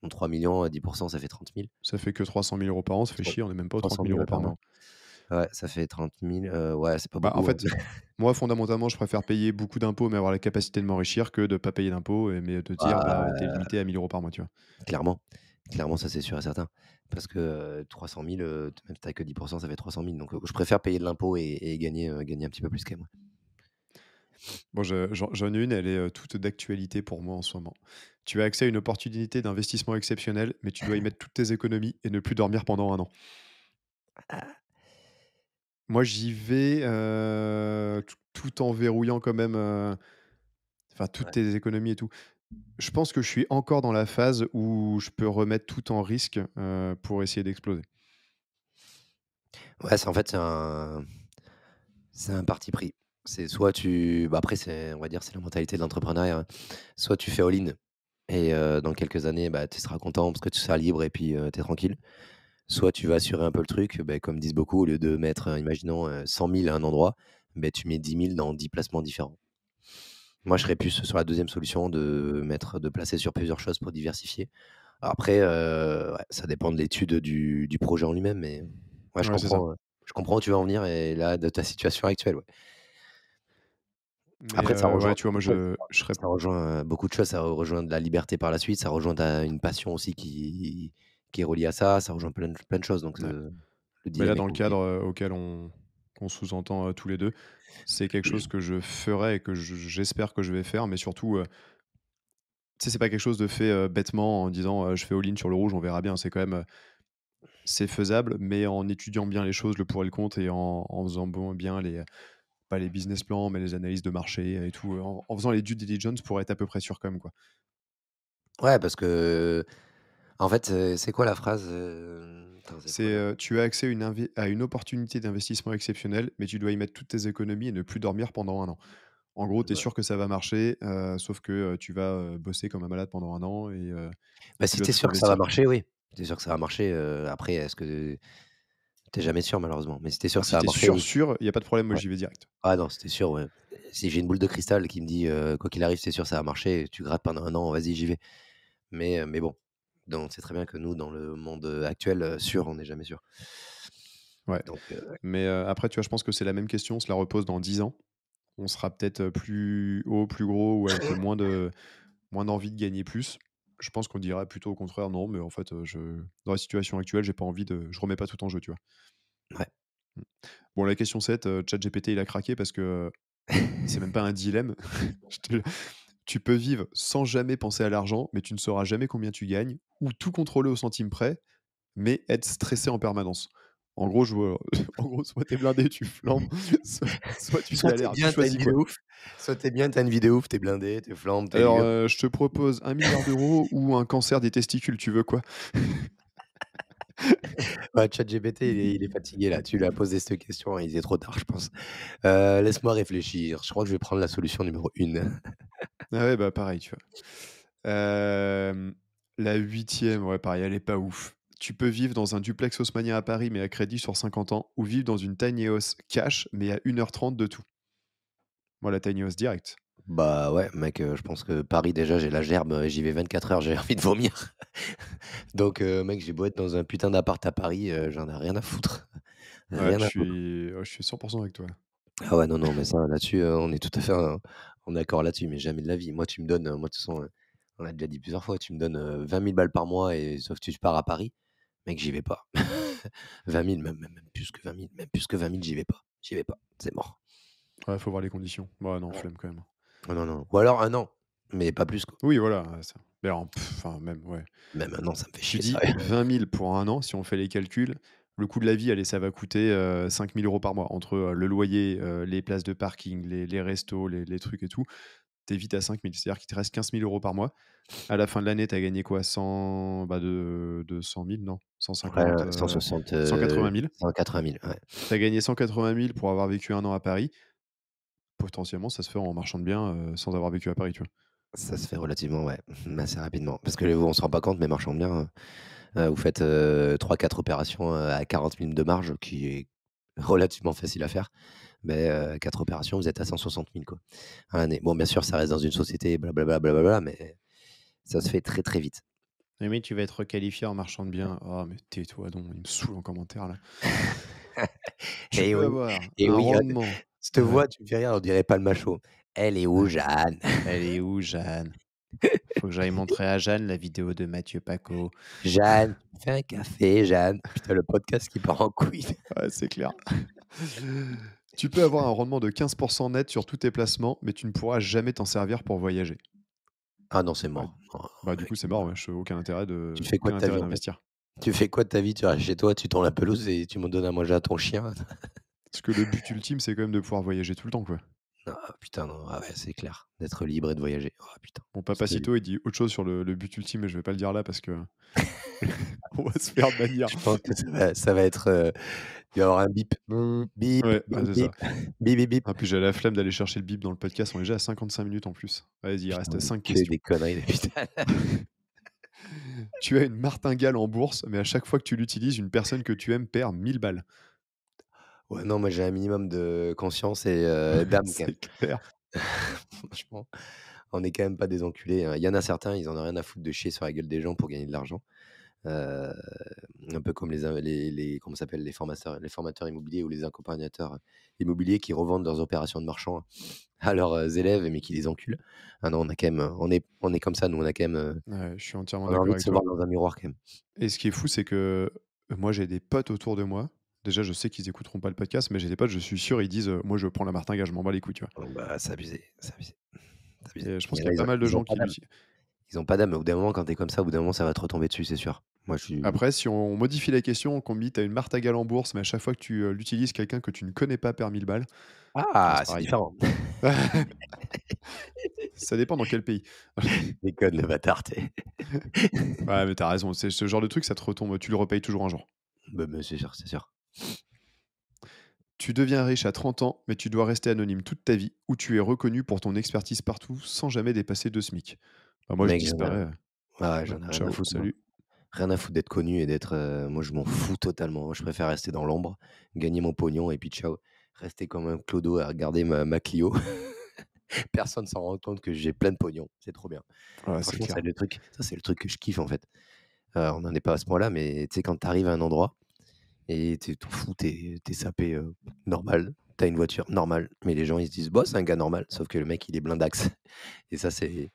Donc 3 000 000, 10 ça fait 30 000. Ça fait que 300 000 € par an, ça fait Tro chier, on est même pas aux 300 trente mille 000, euros ouais, par par mois. an. Ouais, ça fait 30 000, ouais, c'est pas Bah, en beaucoup, hein. fait, moi, fondamentalement, je préfère payer beaucoup d'impôts, mais avoir la capacité de m'enrichir que de pas payer d'impôts, mais de dire, bah, tu es Bah, limité à 1 000 € par mois, tu vois? clairement. Clairement, ça, c'est sûr et certain. Parce que, 300 000, même si tu que 10 ça fait 300 000. Donc, je préfère payer de l'impôt et gagner un petit peu plus quand même, ouais. Bon, j'en ai une, elle est, toute d'actualité pour moi en ce moment. Tu as accès à une opportunité d'investissement exceptionnelle, mais tu dois y mettre toutes tes économies et ne plus dormir pendant 1 an. Moi, j'y vais, tout en verrouillant quand même, enfin, toutes Ouais. tes économies et tout. Je pense que je suis encore dans la phase où je peux remettre tout en risque, pour essayer d'exploser. Ouais, c'est en fait, c'est un parti pris. C'est soit tu bah, après c'est on va dire, c'est la mentalité de l'entrepreneuriat, hein. Soit tu fais all-in et dans quelques années, bah, tu seras content parce que tu seras libre et puis, tu es tranquille. Soit tu vas assurer un peu le truc, beh, comme disent beaucoup, au lieu de mettre, imaginons, 100 000 à un endroit, beh, tu mets 10 000 dans 10 placements différents. Moi, je serais plus sur la deuxième solution de placer sur plusieurs choses pour diversifier. Après, ouais, ça dépend de l'étude du projet en lui-même, mais ouais, Ouais, c'est ça. je comprends où tu veux en venir et là, de ta situation actuelle, ouais. Mais Après, ça rejoint ouais, tu vois, moi, beaucoup de choses. je serais Ça rejoint, beaucoup de choses. Ça rejoint de la liberté par la suite, ça rejoint ta une passion aussi qui est reliée à ça, ça rejoint plein de choses donc ouais. le Mais là, dilemme est dans le compliqué. cadre, auquel on sous-entend, tous les 2, c'est quelque chose que je ferais et que j'espère que je vais faire, mais surtout, tu sais, c'est pas quelque chose de fait, bêtement en disant, «Je fais all-in sur le rouge, on verra bien». C'est quand même, c'est faisable, mais en étudiant bien les choses, le pour et le contre et en faisant bien les, pas les business plans, mais les analyses de marché et tout, en faisant les due diligence pour être à peu près sûr quand même, quoi. Ouais, parce que en fait, c'est quoi la phrase, attends, c'est C'est, quoi le tu as accès à une opportunité d'investissement exceptionnelle, mais tu dois y mettre toutes tes économies et ne plus dormir pendant 1 an. En gros, tu es bah sûr que ça va marcher, sauf que, tu vas, bosser comme un malade pendant 1 an et bah, tu si dois tu es tout sûr que ça va investir, quoi. marcher, oui. Si tu es sûr que ça va marcher, après est-ce que tu es jamais sûr malheureusement, mais si tu es sûr Ah, que si ça va tu es marcher, sûr, oui. sûr, il y a pas de problème, moi Ouais. j'y vais direct. Ah non, si tu es sûr, ouais. Si j'ai une boule de cristal qui me dit, «Quoi qu'il arrive, c'est sûr, ça va marcher», tu grattes pendant 1 an, vas-y, j'y vais. Mais bon, donc on sait très bien que nous, dans le monde, actuel, sûr, on n'est jamais sûr. Ouais, Donc ouais. mais après, tu vois, je pense que c'est la même question, on se la repose dans 10 ans. On sera peut-être, plus haut, plus gros ou avec moins d'envie de gagner plus. Je pense qu'on dira plutôt au contraire: «Non, mais en fait, dans la situation actuelle, j'ai pas envie je remets pas tout en jeu», tu vois? Ouais. Mmh. Bon, la question 7, ChatGPT, il a craqué parce que, c'est même pas un dilemme. Je te Tu peux vivre sans jamais penser à l'argent, mais tu ne sauras jamais combien tu gagnes, ou tout contrôler au centime près, mais être stressé en permanence. En gros, en gros, soit tu es blindé, tu flambes, soit tu Soit tu es galères. Tu bien, tu as une choisis vie de quoi? ouf, soit tu es bien, tu as une vie de ouf, tu es blindé, tu flambes, tu es Alors, libre. je te propose 1 milliard d'euros ou un cancer des testicules, tu veux quoi? Ouais, ChatGPT, il est fatigué là. Tu lui as posé cette question, il est trop tard, je pense. Laisse-moi réfléchir. Je crois que je vais prendre la solution numéro 1. Ah ouais, bah, pareil, tu vois? La huitième, ouais, pareil, elle est pas ouf. Tu peux vivre dans un duplex haussmannien à Paris, mais à crédit sur 50 ans, ou vivre dans une tiny house cash, mais à 1h30 de tout. Moi, la tiny house direct. Bah, ouais, mec, je pense que Paris, déjà, j'ai la gerbe, j'y vais 24 heures, j'ai envie de vomir. Donc mec, j'ai beau être dans un putain d'appart à Paris, j'en ai rien à foutre. Ouais, Rien à foutre. je suis 100 avec toi. Ah ouais, non, non, mais ça, là-dessus, on est tout à fait en accord là-dessus, mais jamais de la vie. Moi, tu me donnes, moi, de toute façon, on l'a déjà dit plusieurs fois, tu me donnes 20 000 balles par mois et sauf que tu pars à Paris, mec, j'y vais pas. 20 000, même plus que 20 000, même plus que 20 000, j'y vais pas. J'y vais pas, c'est mort. Ouais, faut voir les conditions. Ouais, non, flemme quand même. Oh non, non. Ou alors un an, mais pas plus, quoi. Oui, voilà, ouais, ça. Mais alors, enfin, même, ouais. Même un an, ça me fait Tu chier, dis sérieux. 20 000 pour un an, si on fait les calculs, le coût de la vie, allez, ça va coûter 5 000 euros par mois. Entre le loyer, les places de parking, les restos, les trucs et tout, t'es vite à 5 000. C'est-à-dire qu'il te reste 15 000 euros par mois. À la fin de l'année, t'as gagné quoi 100, de 100 000, non Ouais, 150, 160, 180 000. 180 000, ouais. T'as gagné 180 000 pour avoir vécu un an à Paris. Potentiellement, ça se fait en marchand de biens sans avoir vécu à Paris, tu vois. Ça se fait relativement, ouais, assez rapidement. Parce que on se rend pas compte, mais marchand de biens, vous faites 3-4 opérations à 40 000 de marge, qui est relativement facile à faire. Mais 4 opérations, vous êtes à 160 000, quoi, à l'année. Bon, bien sûr, ça reste dans une société, blablabla, blablabla, mais ça se fait très, très vite. Mais oui, tu vas être requalifié en marchand de biens. Oh, mais tais-toi donc, il me saoule en commentaire là. Tu Et peux oui, avoir et un oui, rendement. je te Ouais. vois, tu me fais rire, on dirait pas le macho. Elle est où, Jeanne? Elle est où, Jeanne? Faut que j'aille montrer à Jeanne la vidéo de Mathieu Paco. Jeanne, fais un café, Jeanne. Putain, le podcast qui part en couille. Ouais, c'est clair. Tu peux avoir un rendement de 15% net sur tous tes placements, mais tu ne pourras jamais t'en servir pour voyager. Ah non, c'est Ouais. mort. Oh, Bah, du coup, c'est mort, ouais. Aucun intérêt tu fais quoi de ta vie, en fait? d'investir. Tu fais quoi de ta vie? Tu restes chez toi, tu tends la pelouse et tu m'en donnes à manger à ton chien? Parce que le but ultime, c'est quand même de pouvoir voyager tout le temps, quoi. Ah putain, non, ah ouais, c'est clair. D'être libre et de voyager. Oh putain. Mon Je te papacito, il dit autre chose sur le but ultime, mais je vais pas le dire là parce que on va se faire bannir. Je pense que ça va être, il va y avoir un bip. Bip, Ouais, bip, c'est bip. ça. Bip, bip, bip. Ah, puis j'ai la flemme d'aller chercher le bip dans le podcast. On est déjà à 55 minutes en plus. Vas-y, il reste Putain, 5 que questions. des conneries depuis tout à l'heure. Tu as une martingale en bourse, mais à chaque fois que tu l'utilises, une personne que tu aimes perd 1000 balles. Ouais, non, moi j'ai un minimum de conscience et d'âme quand même. C'est clair. Franchement, on n'est quand même pas des enculés, hein. Il y en a certains, ils en ont rien à foutre de chier sur la gueule des gens pour gagner de l'argent. Heu, un peu comme les comment ça s'appelle? Les formateurs immobiliers ou les accompagnateurs immobiliers qui revendent leurs opérations de marchand à leurs élèves, mais qui les enculent. Ah non, on a quand même, on est comme ça, nous, on a quand même, Ouais, je suis entièrement on a d'accord envie de avec se toi. voir dans un miroir quand même. Et ce qui est fou, c'est que moi, j'ai des potes autour de moi. Déjà, je sais qu'ils écouteront pas le podcast, mais j'ai des potes, je suis sûr, ils disent moi, je prends la martingale, je m'en bats les couilles, tu vois. Donc bah, c'est abusé, c'est abusé, c'est abusé. Et je pense Il y qu'il en y a, a pas mal de ils ont gens pas qui d'âme. l'utilisent. Ils ont pas d'âme. Au bout d'un moment, quand tu es comme ça, au bout d'un moment, ça va te retomber dessus, c'est sûr. Moi, je suis Après, si on modifie la question, qu'on me dit tu as une martingale en bourse, mais à chaque fois que tu l'utilises, quelqu'un que tu ne connais pas perd 1000 balles, ah, c'est c'est pareil. différent. Ça dépend dans quel pays. Déconne, le bâtard, tu es. Ouais, mais t'as raison, c'est ce genre de truc, ça te retombe, tu le repayes toujours un jour. Bah, c'est sûr, c'est sûr. Tu deviens riche à 30 ans, mais tu dois rester anonyme toute ta vie, ou tu es reconnu pour ton expertise partout sans jamais dépasser 2 SMIC. Bah, moi, je Mec, disparais. ouais, j'en ai rien à Ciao, foutre, moi. salut. Rien à foutre d'être connu et d'être, moi, je m'en fous totalement. Je préfère rester dans l'ombre, gagner mon pognon et puis ciao. Rester comme un clodo à regarder ma Clio. Personne s'en rend compte que j'ai plein de pognon. C'est trop bien. Ouais, c'est Franchement, clair. c'est le truc que je kiffe, en fait. On n'en est pas à ce point-là, mais tu sais, quand tu arrives à un endroit et tu t'en fous, tu es sapé, normal. Tu as une voiture, normal. Mais les gens, ils se disent: «Bah, c'est un gars normal», sauf que le mec, il est blindax. Et ça, c'est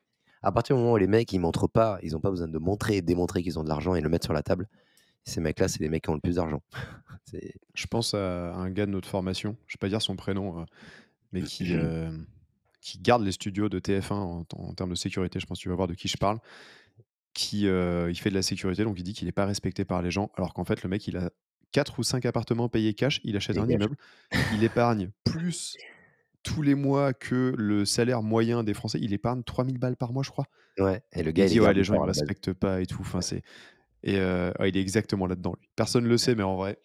à partir du moment où les mecs, ils montrent pas, ils ont pas besoin de montrer et démontrer qu'ils ont de l'argent et le mettre sur la table. Ces mecs-là, c'est les mecs qui ont le plus d'argent. C'est Je pense à un gars de notre formation, je vais pas dire son prénom, mais qui garde les studios de TF1 en termes de sécurité, je pense que tu vas voir de qui je parle, il fait de la sécurité, donc il dit qu'il n'est pas respecté par les gens, alors qu'en fait, le mec, il a 4 ou 5 appartements payés cash, il achète un dégage. immeuble, il épargne plus tous les mois que le salaire moyen des Français, il épargne 3000 balles par mois, je crois. Ouais, et le Il gars, il est dit: «Ouais, les gens, ils garde-du-corps me à la base. respectent pas et tout», enfin, ouais, il est exactement là-dedans, lui. Personne ne le sait, mais en vrai,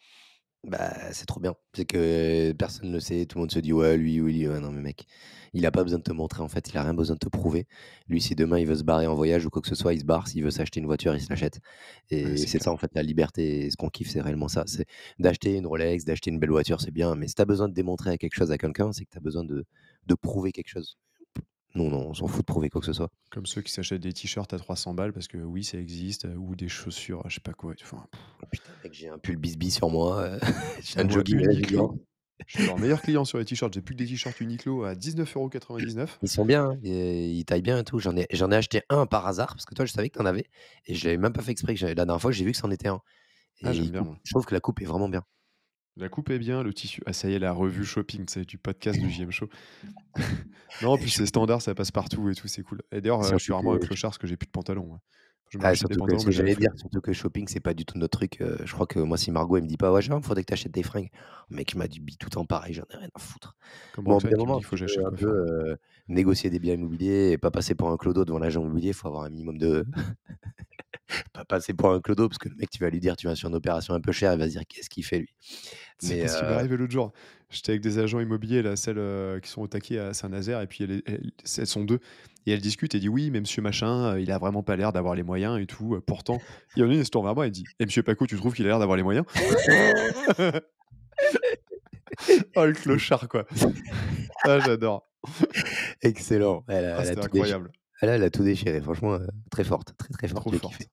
Bah, c'est trop bien. C'est que personne ne le sait, tout le monde se dit: «Ouais, lui, oui, ouais, non mais mec, il a pas besoin de te montrer en fait, il a rien besoin de te prouver. Lui, si demain il veut se barrer en voyage ou quoi que ce soit, il se barre. S'il veut s'acheter une voiture, il se l'achète». ouais, Et c'est c'est ça clair. en fait la liberté et ce qu'on kiffe, c'est réellement ça. C'est d'acheter une Rolex, d'acheter une belle voiture, c'est bien, mais si tu as besoin de démontrer à quelque chose à quelqu'un, c'est que tu as besoin de prouver quelque chose. Nous, non, on s'en fout de prouver quoi que ce soit. Comme ceux qui s'achètent des t-shirts à 300 balles parce que oui, ça existe, ou des chaussures, je sais pas quoi. Enfin, Oh putain mec, j'ai un pull Bisbee sur moi, j'ai un moi jogging Uniqlo, résilient. Je suis leur meilleur client sur les t-shirts. J'ai plus que des t-shirts Uniqlo à 19,99 €. Ils sont bien, hein, et ils taillent bien et tout. J'en ai acheté un par hasard parce que toi, je savais que tu en avais et je l'avais même pas fait exprès que j'avais la dernière fois, j'ai vu que c'en était un Ah, et j'aime bien, moi. je trouve que la coupe est vraiment bien. La coupe est bien, le tissu. Ah, ça y est, la revue shopping, c'est du podcast de JM Show. Non, en Et plus, c'est surtout standard, ça passe partout et tout, c'est cool. Et d'ailleurs, je suis surtout vraiment un que clochard parce que j'ai plus de pantalons, moi. Je me ah, rachète des surtout que pantalons, ce que mais j'ai la j'allais dire, flemme. surtout que shopping, c'est pas du tout notre truc, je crois que moi, si Margot, elle me dit pas: «Ouais, Jérôme, faudrait que tu achètes des fringues». Le mec, il m'a dit tout le temps pareil, j'en ai rien à foutre. Comme Bon, au bout Roxane d'un qui me dit moment, qu'il si faut tu que j'achète veux un quoi peu, faire. négocier des biens immobiliers et pas passer pour un clodo devant l'agent immobilier, il faut avoir un minimum de pas passer pour un clodo parce que le mec, tu vas lui dire: «Tu vas sur une opération un peu chère», il va se dire: «Qu'est-ce qu'il fait lui?» C'est Mais pas ce qui m'est arrivé l'autre jour. J'étais avec des agents immobiliers, là, celles qui sont au taquet à Saint-Nazaire, et puis elles sont deux. Et elles discutent et disent: «Oui, mais monsieur machin, il a vraiment pas l'air d'avoir les moyens et tout. Pourtant», il y en a une, elle se tourne vers moi et dit: «Et monsieur Paco, tu trouves qu'il a l'air d'avoir les moyens?» Oh, le clochard, quoi. Ah, j'adore. excellent, Ah, elle a c'était tout déchiré. incroyable. Elle a tout déchiré, franchement, très forte, très, très forte, Trop j'ai kiffé. forte.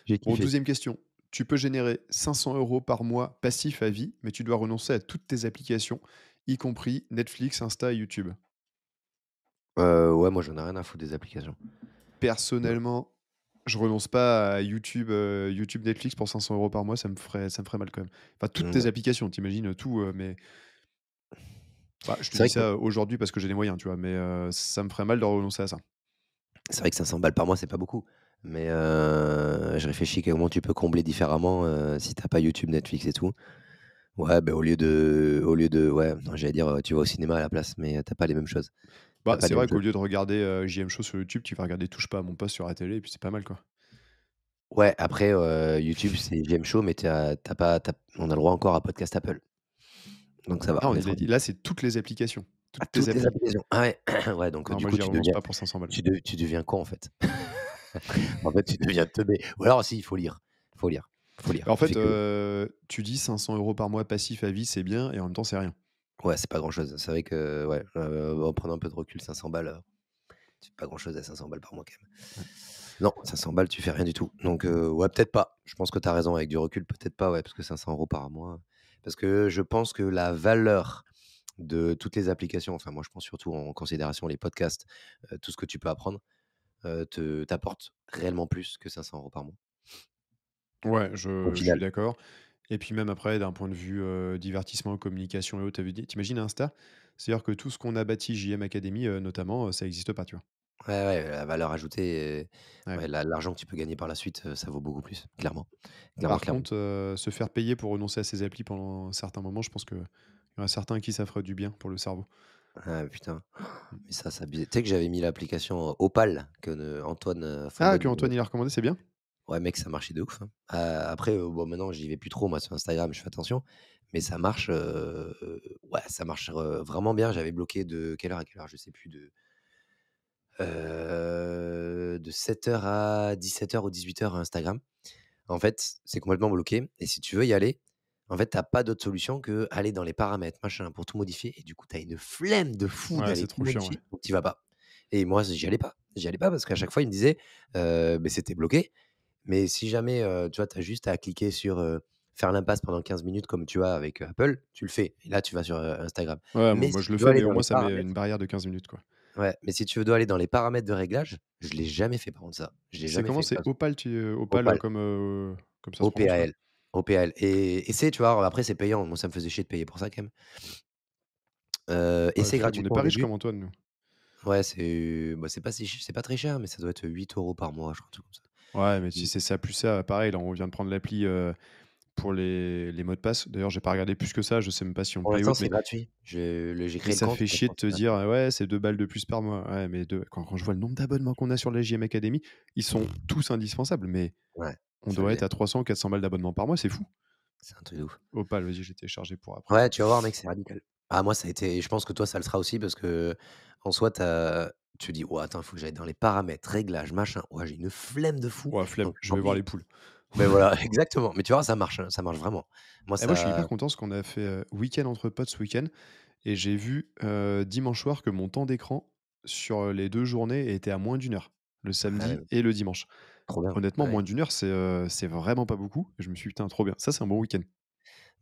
J'ai Bon, kiffé. 12e question. Tu peux générer 500 € par mois passif à vie, mais tu dois renoncer à toutes tes applications, y compris Netflix, Insta et YouTube. Ouais, moi, j'en ai rien à foutre des applications. Ouais. Personnellement, je renonce pas à YouTube, YouTube, Netflix pour 500 € par mois, ça me ferait mal quand même. Enfin, toutes tes Ouais. applications, tu tout, mais bah, je te C'est dis vrai que ça aujourd'hui parce que j'ai les moyens, tu vois? Mais ça me ferait mal de renoncer à ça. c'est vrai que 500 balles par mois, c'est pas beaucoup. Mais je réfléchis comment tu peux combler différemment, si tu pas YouTube, Netflix et tout. Ouais, ben au lieu de ouais, non, j'allais dire, tu vas au cinéma à la place, mais tu pas les mêmes choses. Tu Bah, pas c'est les mêmes vrai qu'au choses. lieu de regarder, JM Show sur YouTube, tu vas regarder Touche pas à mon poste sur la télé et puis c'est pas mal, quoi. Ouais, après, YouTube, c'est j'aime chaud, mais tu pas tu on a le droit encore à podcast Apple. Donc ça va, Non, on est il a dit tranquille. là, c'est toutes les applications, À toutes tes toutes les applis. applications. Ah ouais, ouais, donc Non, du moi, coup, j'y renonce pas pour 500 balles. tu deviens con, en fait. En fait, tu deviens teubé. Ou alors si, il faut lire. Faut lire. Faut lire. En Tu fais fait, que tu dis 500 € par mois passif à vie, c'est bien et en même temps, c'est rien. ouais, c'est pas grand-chose. C'est vrai que, ouais, en prenant un peu de recul, 500 balles, c'est pas grand-chose à 500 balles par mois, quand même. Ouais. Non, 500 balles, tu fais rien du tout. Donc ouais, peut-être pas. Je pense que tu as raison, avec du recul, peut-être pas, ouais, parce que 500 € par mois, parce que je pense que la valeur de toutes les applications, enfin, moi, je prends surtout en considération les podcasts, tout ce que tu peux apprendre, te t'apporte réellement plus que 500 € par mois, Ouais, au je suis final. d'accord. Et puis même après, d'un point de vue, divertissement, communication et autres, tu imagines Insta? C'est-à-dire que tout ce qu'on a bâti JM Academy, notamment, ça existe pas, tu vois? Ouais, ouais, la valeur ajoutée et Ouais. ouais, l'argent que tu peux gagner par la suite, ça vaut beaucoup plus, clairement. Clairement, Par clairement. contre, se faire payer pour renoncer à ses applis pendant un certain moment, je pense qu'il y en a certains à qui ça ferait du bien pour le cerveau. Ah putain, Mmh. mais ça abusé. Tu sais que j'avais mis l'application Opal que, Antoine, Ah, Fontaine que Antoine il a recommandé, c'est bien? ouais mec, ça marchait de ouf, hein. Après, bon maintenant j'y vais plus trop moi sur Instagram, je fais attention, mais ça marche, ouais ça marche, vraiment bien. J'avais bloqué de quelle heure à quelle heure? Je sais plus de 7 heures à 17 heures ou 18 heures Instagram. En fait, c'est complètement bloqué et si tu veux y aller, en fait, tu pas d'autre solution qu'aller dans les paramètres, machin, pour tout modifier et du coup, tu as une flemme de fou Ouais, d'aller c'est tout trop chiant, ouais. modifier, donc tu vas pas et moi, j'y allais pas. J'y allais pas parce qu'à chaque fois, il me disait, beh, c'était bloqué, mais si jamais, tu vois, tu as juste à cliquer sur, faire l'impasse pendant 15 minutes comme tu as avec, Apple, tu le fais et là, tu vas sur, Instagram. Ouais, Mais moi si je le tu veux fais, aller mais au dans moins les ça met paramètres une barrière de 15 minutes, quoi. ouais, mais si tu veux dois aller dans les paramètres de réglage, je l'ai jamais fait par contre ça. Je l'ai C'est jamais comment? fait C'est parce Opal, Opal, Opal. comme ça se prononce, ouais. OPAL. OPAL et c'est tu vois, après c'est payant. Moi, ça me faisait chier de payer pour ça quand même. Et Ouais, c'est flemme, on n'est gratuitement au pas riches début. comme Antoine, nous. Ouais, c'est pas c'est pas très cher, mais ça doit être 8 € par mois, je crois, un truc comme ça. Ouais, mais si Mmh. c'est ça plus ça, pareil, là, on vient de prendre l'appli, pour les mots de passe. D'ailleurs, j'ai pas regardé plus que ça, je sais même pas si on Pour paye ou l'instant, autre, c'est gratuit. J'ai mais créé le ça compte, fait chier de maintenant te c'est gratuit. dire: «Ouais, c'est 2 balles de plus par mois». Ouais, mais quand je vois le nombre d'abonnements qu'on a sur la JM Academy, ils sont tous indispensables, mais Ouais, on ça doit l'est. être à 300 ou 400 balles d'abonnement par mois, c'est fou. C'est un truc de ouf. Opal, vas-y, j'ai téléchargé pour après. Ouais, tu vas voir mec, c'est radical. Ah moi, ça a été je pense que toi, ça le sera aussi parce qu'en soi, tu dis: «Ouais, attends, il faut que j'aille dans les paramètres, réglages, machin». Ouais, j'ai une flemme de fou, Ouais, flemme, donc je tant vais voir pis. les poules. Mais voilà, exactement. Mais tu vois, ça marche vraiment. Moi, Et moi, je suis ça hyper content parce qu'on a fait, week-end entre potes ce week-end et j'ai vu, dimanche soir que mon temps d'écran sur, les 2 journées était à moins d'1 heure, le ah samedi ouais, et le dimanche. trop bien. Honnêtement, Ouais. moins d'1 heure, c'est vraiment pas beaucoup et je me suis dit: «Putain, trop bien». Ça, c'est un bon week-end.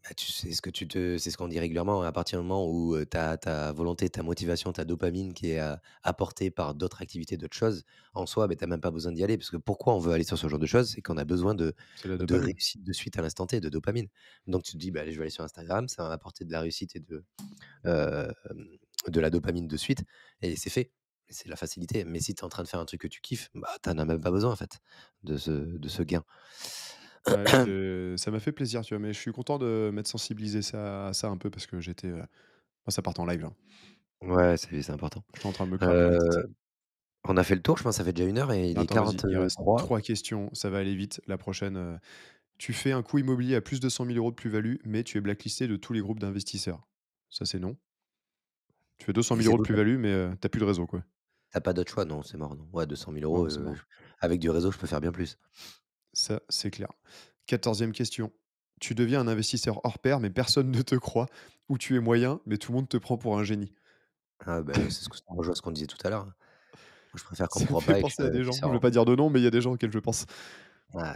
Ah, tu sais ce que c'est ce qu'on dit régulièrement, à partir du moment où, ta volonté, ta motivation, ta dopamine qui est, apportée par d'autres activités, d'autres choses, en soi, tu as même pas besoin d'y aller. Parce que pourquoi on veut aller sur ce genre de choses? C'est qu'on a besoin C'est la de dopamine. réussite de suite à l'instant T, de dopamine. Donc tu te dis: «Bah, allez, je vais aller sur Instagram, ça va m'apporter de la réussite et hem, de la dopamine de suite» et c'est fait. C'est la facilité. Mais si tu es en train de faire un truc que tu kiffes, bah, tu en as même pas besoin en fait, de ce gain. Ouais, ça m'a fait plaisir, tu vois? Mais je suis content de m'être sensibilisé ça à ça un peu parce que moi, ça part en live, là. Ouais, c'est important. J'étais en train de me cramer la tête. Heu, on a fait le tour, je pense, ça fait déjà 1 heure et il est Attends, vas-y, il reste 43. 3 questions, ça va aller vite. La prochaine, tu fais un coût immobilier à plus de 100 000 € de plus-value, mais tu es blacklisté de tous les groupes d'investisseurs. Ça, c'est non. Tu fais 200 Et 000 c'est € de tout, plus-value, mais tu plus de réseau, quoi. tu pas d'autre choix? Non, c'est mort, non. Ouais, 200 000 Non, €, c'est mort. avec du réseau, je peux faire bien plus. Ça, c'est clair. 14e question. Tu deviens un investisseur hors pair, mais personne ne te croit, ou tu es moyen, mais tout le monde te prend pour un génie. Ah bah, c'est ce que ça rejoint ce qu'on disait tout à l'heure, hein. Moi, je préfère qu'on me Ça me croie fait pas et que je penser sois à des gens. Je investisseur, vais hein. pas dire de nom, mais il y a des gens auxquels je pense. Ouais.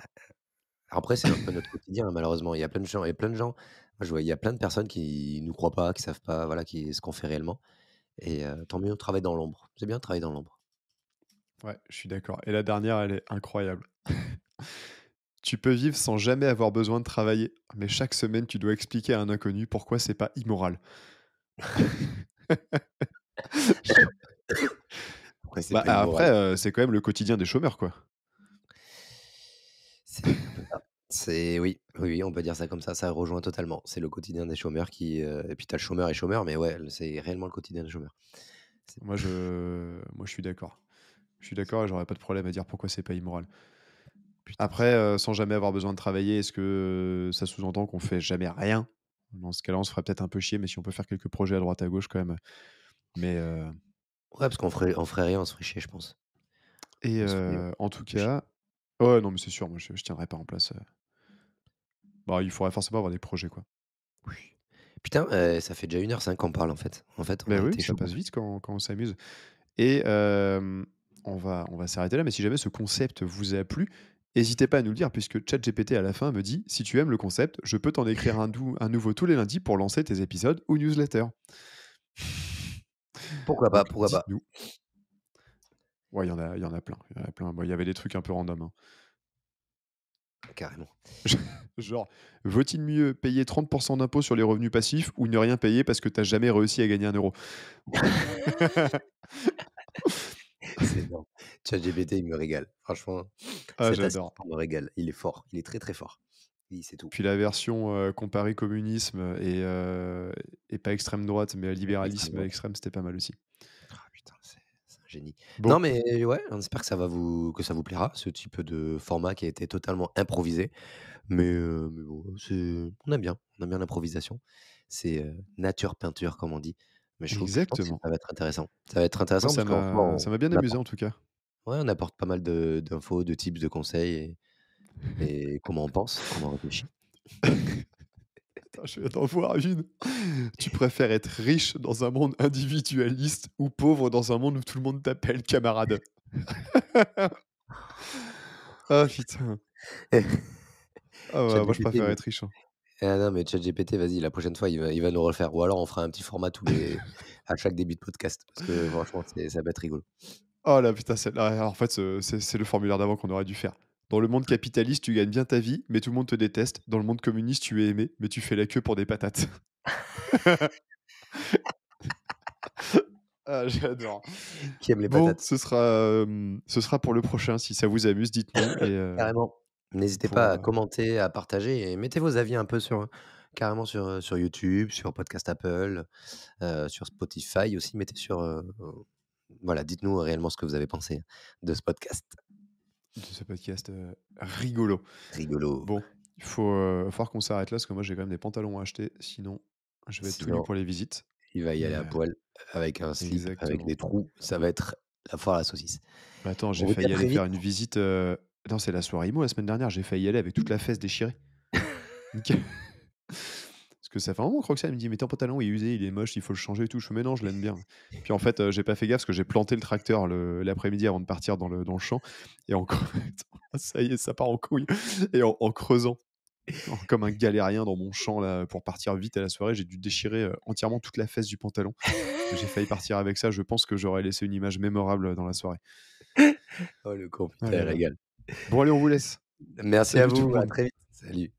Après, c'est un peu notre quotidien, hein, malheureusement. Il y a plein de gens, moi, je vois, il y a plein de personnes qui nous croient pas, qui savent pas, voilà, ce qu'on fait réellement et tant mieux, on travaille dans l'ombre. C'est bien de travailler dans l'ombre. Ouais, je suis d'accord. Et la dernière, elle est incroyable. Tu peux vivre sans jamais avoir besoin de travailler, mais chaque semaine, tu dois expliquer à un inconnu pourquoi c'est pas immoral. Après, c'est Bah, pas après, immoral. c'est quand même le quotidien des chômeurs, quoi. C'est un peu ça. C'est oui, oui, oui, on peut dire ça comme ça rejoint totalement. C'est le quotidien des chômeurs et puis tu as le chômeur et chômeur, mais ouais, c'est réellement le quotidien des chômeurs. C'est Moi, je suis d'accord. Je suis d'accord et j'aurais pas de problème à dire pourquoi c'est pas immoral. putain, Après, sans jamais avoir besoin de travailler, est-ce que ça sous-entend qu'on fait jamais rien? Dans ce cas-là, on se ferait peut-être un peu chier, mais si on peut faire quelques projets à droite à gauche quand même. Mais, ouais, parce qu'on ferait rien, on se ferait chier, je pense. et On se ferait en tout chier. cas ouais, non, mais c'est sûr, moi je tiendrais pas en place, bah, il faudrait forcément avoir des projets, quoi. Oui. Putain, ça fait déjà 1h05 qu'on parle, en fait. En fait, on Mais a oui, été ça chaud. passe vite quand on s'amuse et on va s'arrêter là, mais si jamais ce concept vous a plu, hésitez pas à nous le dire puisque ChatGPT à la fin me dit: «Si tu aimes le concept, je peux t'en écrire un nouveau tous les lundis pour lancer tes épisodes ou newsletters». Pourquoi pas, Donc pourquoi pas? dites-nous. Ouais, il y en a plein, il y en a plein. Moi, il y avait des trucs un peu random, hein. Carrément. Genre, vaut-il mieux payer 30 d'impôts sur les revenus passifs ou ne rien payer parce que tu as jamais réussi à gagner 1 €? C'est énorme. ChatGPT, il me régale. Franchement, Ah, cet j'adore. assistant me régale. Il est fort, il est très, très fort. Il sait tout. Puis la version, comparée communisme et pas extrême droite, mais Extrême libéralisme droite. extrême, c'était pas mal aussi. Ah putain, c'est un génie. Bon, Non, mais ouais, on espère que ça vous plaira, ce type de format qui a été totalement improvisé. Mais bon, on aime bien l'improvisation. C'est, nature peinture, comme on dit. Mais je pense que exactement. ça va être intéressant. Ça va être Moi, intéressant ça parce qu'en soi, m'a ça m'a bien on amusé apporte en tout cas. ouais, on apporte pas mal d'infos, de tips, de conseils et comment on pense, comment on réfléchit. Attends, je viens d'en voir une. Tu préfères être riche dans un monde individualiste ou pauvre dans un monde où tout le monde t'appelle camarade? Ah putain. Ah ouais, moi je ChatGPT, préfère mais être riche, hein. ah non, mais ChatGPT, vas-y, la prochaine fois, il va nous refaire ou alors on fera un petit format à chaque début de podcast parce que franchement, ça va être rigolo. Oh là, putain, celle-là, en fait, c'est le formulaire d'avant qu'on aurait dû faire. Dans le monde capitaliste, tu gagnes bien ta vie, mais tout le monde te déteste. Dans le monde communiste, tu es aimé, mais tu fais la queue pour des patates. Ah, j'adore. Qui aime les Bon, patates? ce sera pour le prochain. Si ça vous amuse, dites-nous et Carrément. N'hésitez pour, pas à commenter, à partager et mettez vos avis un peu carrément sur YouTube, sur Podcast Apple, sur Spotify aussi. Mettez voilà, dites-nous réellement ce que vous avez pensé de ce podcast. de ce podcast, rigolo. Rigolo. Bon, va falloir qu'on s'arrête là, parce que moi, j'ai quand même des pantalons à acheter, sinon je vais être tout nu Sinon, pour les visites. il va y aller Mais à poil avec un slip, avec exactement. des trous. Ça va être la foire à la saucisse. Bah, attends, On j'ai vous dit à failli aller très faire vite. une visite, non, c'est la soirée IMO la semaine dernière, j'ai failli y aller avec toute la fesse déchirée. Nickel. Parce que ça fait un moment que Roxane me dit: «Mais ton pantalon est usé, il est moche, il faut le changer et tout». Je fais: «Mais non, je l'aime bien». Puis en fait, j'ai pas fait gaffe parce que j'ai planté le tracteur l'après-midi avant de partir dans le champ et en creux ça y est, ça part en couille et en creusant comme un galérien dans mon champ là, pour partir vite à la soirée. J'ai dû déchirer entièrement toute la fesse du pantalon. J'ai failli partir avec ça. Je pense que j'aurais laissé une image mémorable dans la soirée. Oh, le con, Ah putain, là il là. régale. Bon, allez, on vous laisse. Merci à Salut tout le vous, à monde. très vite. Salut.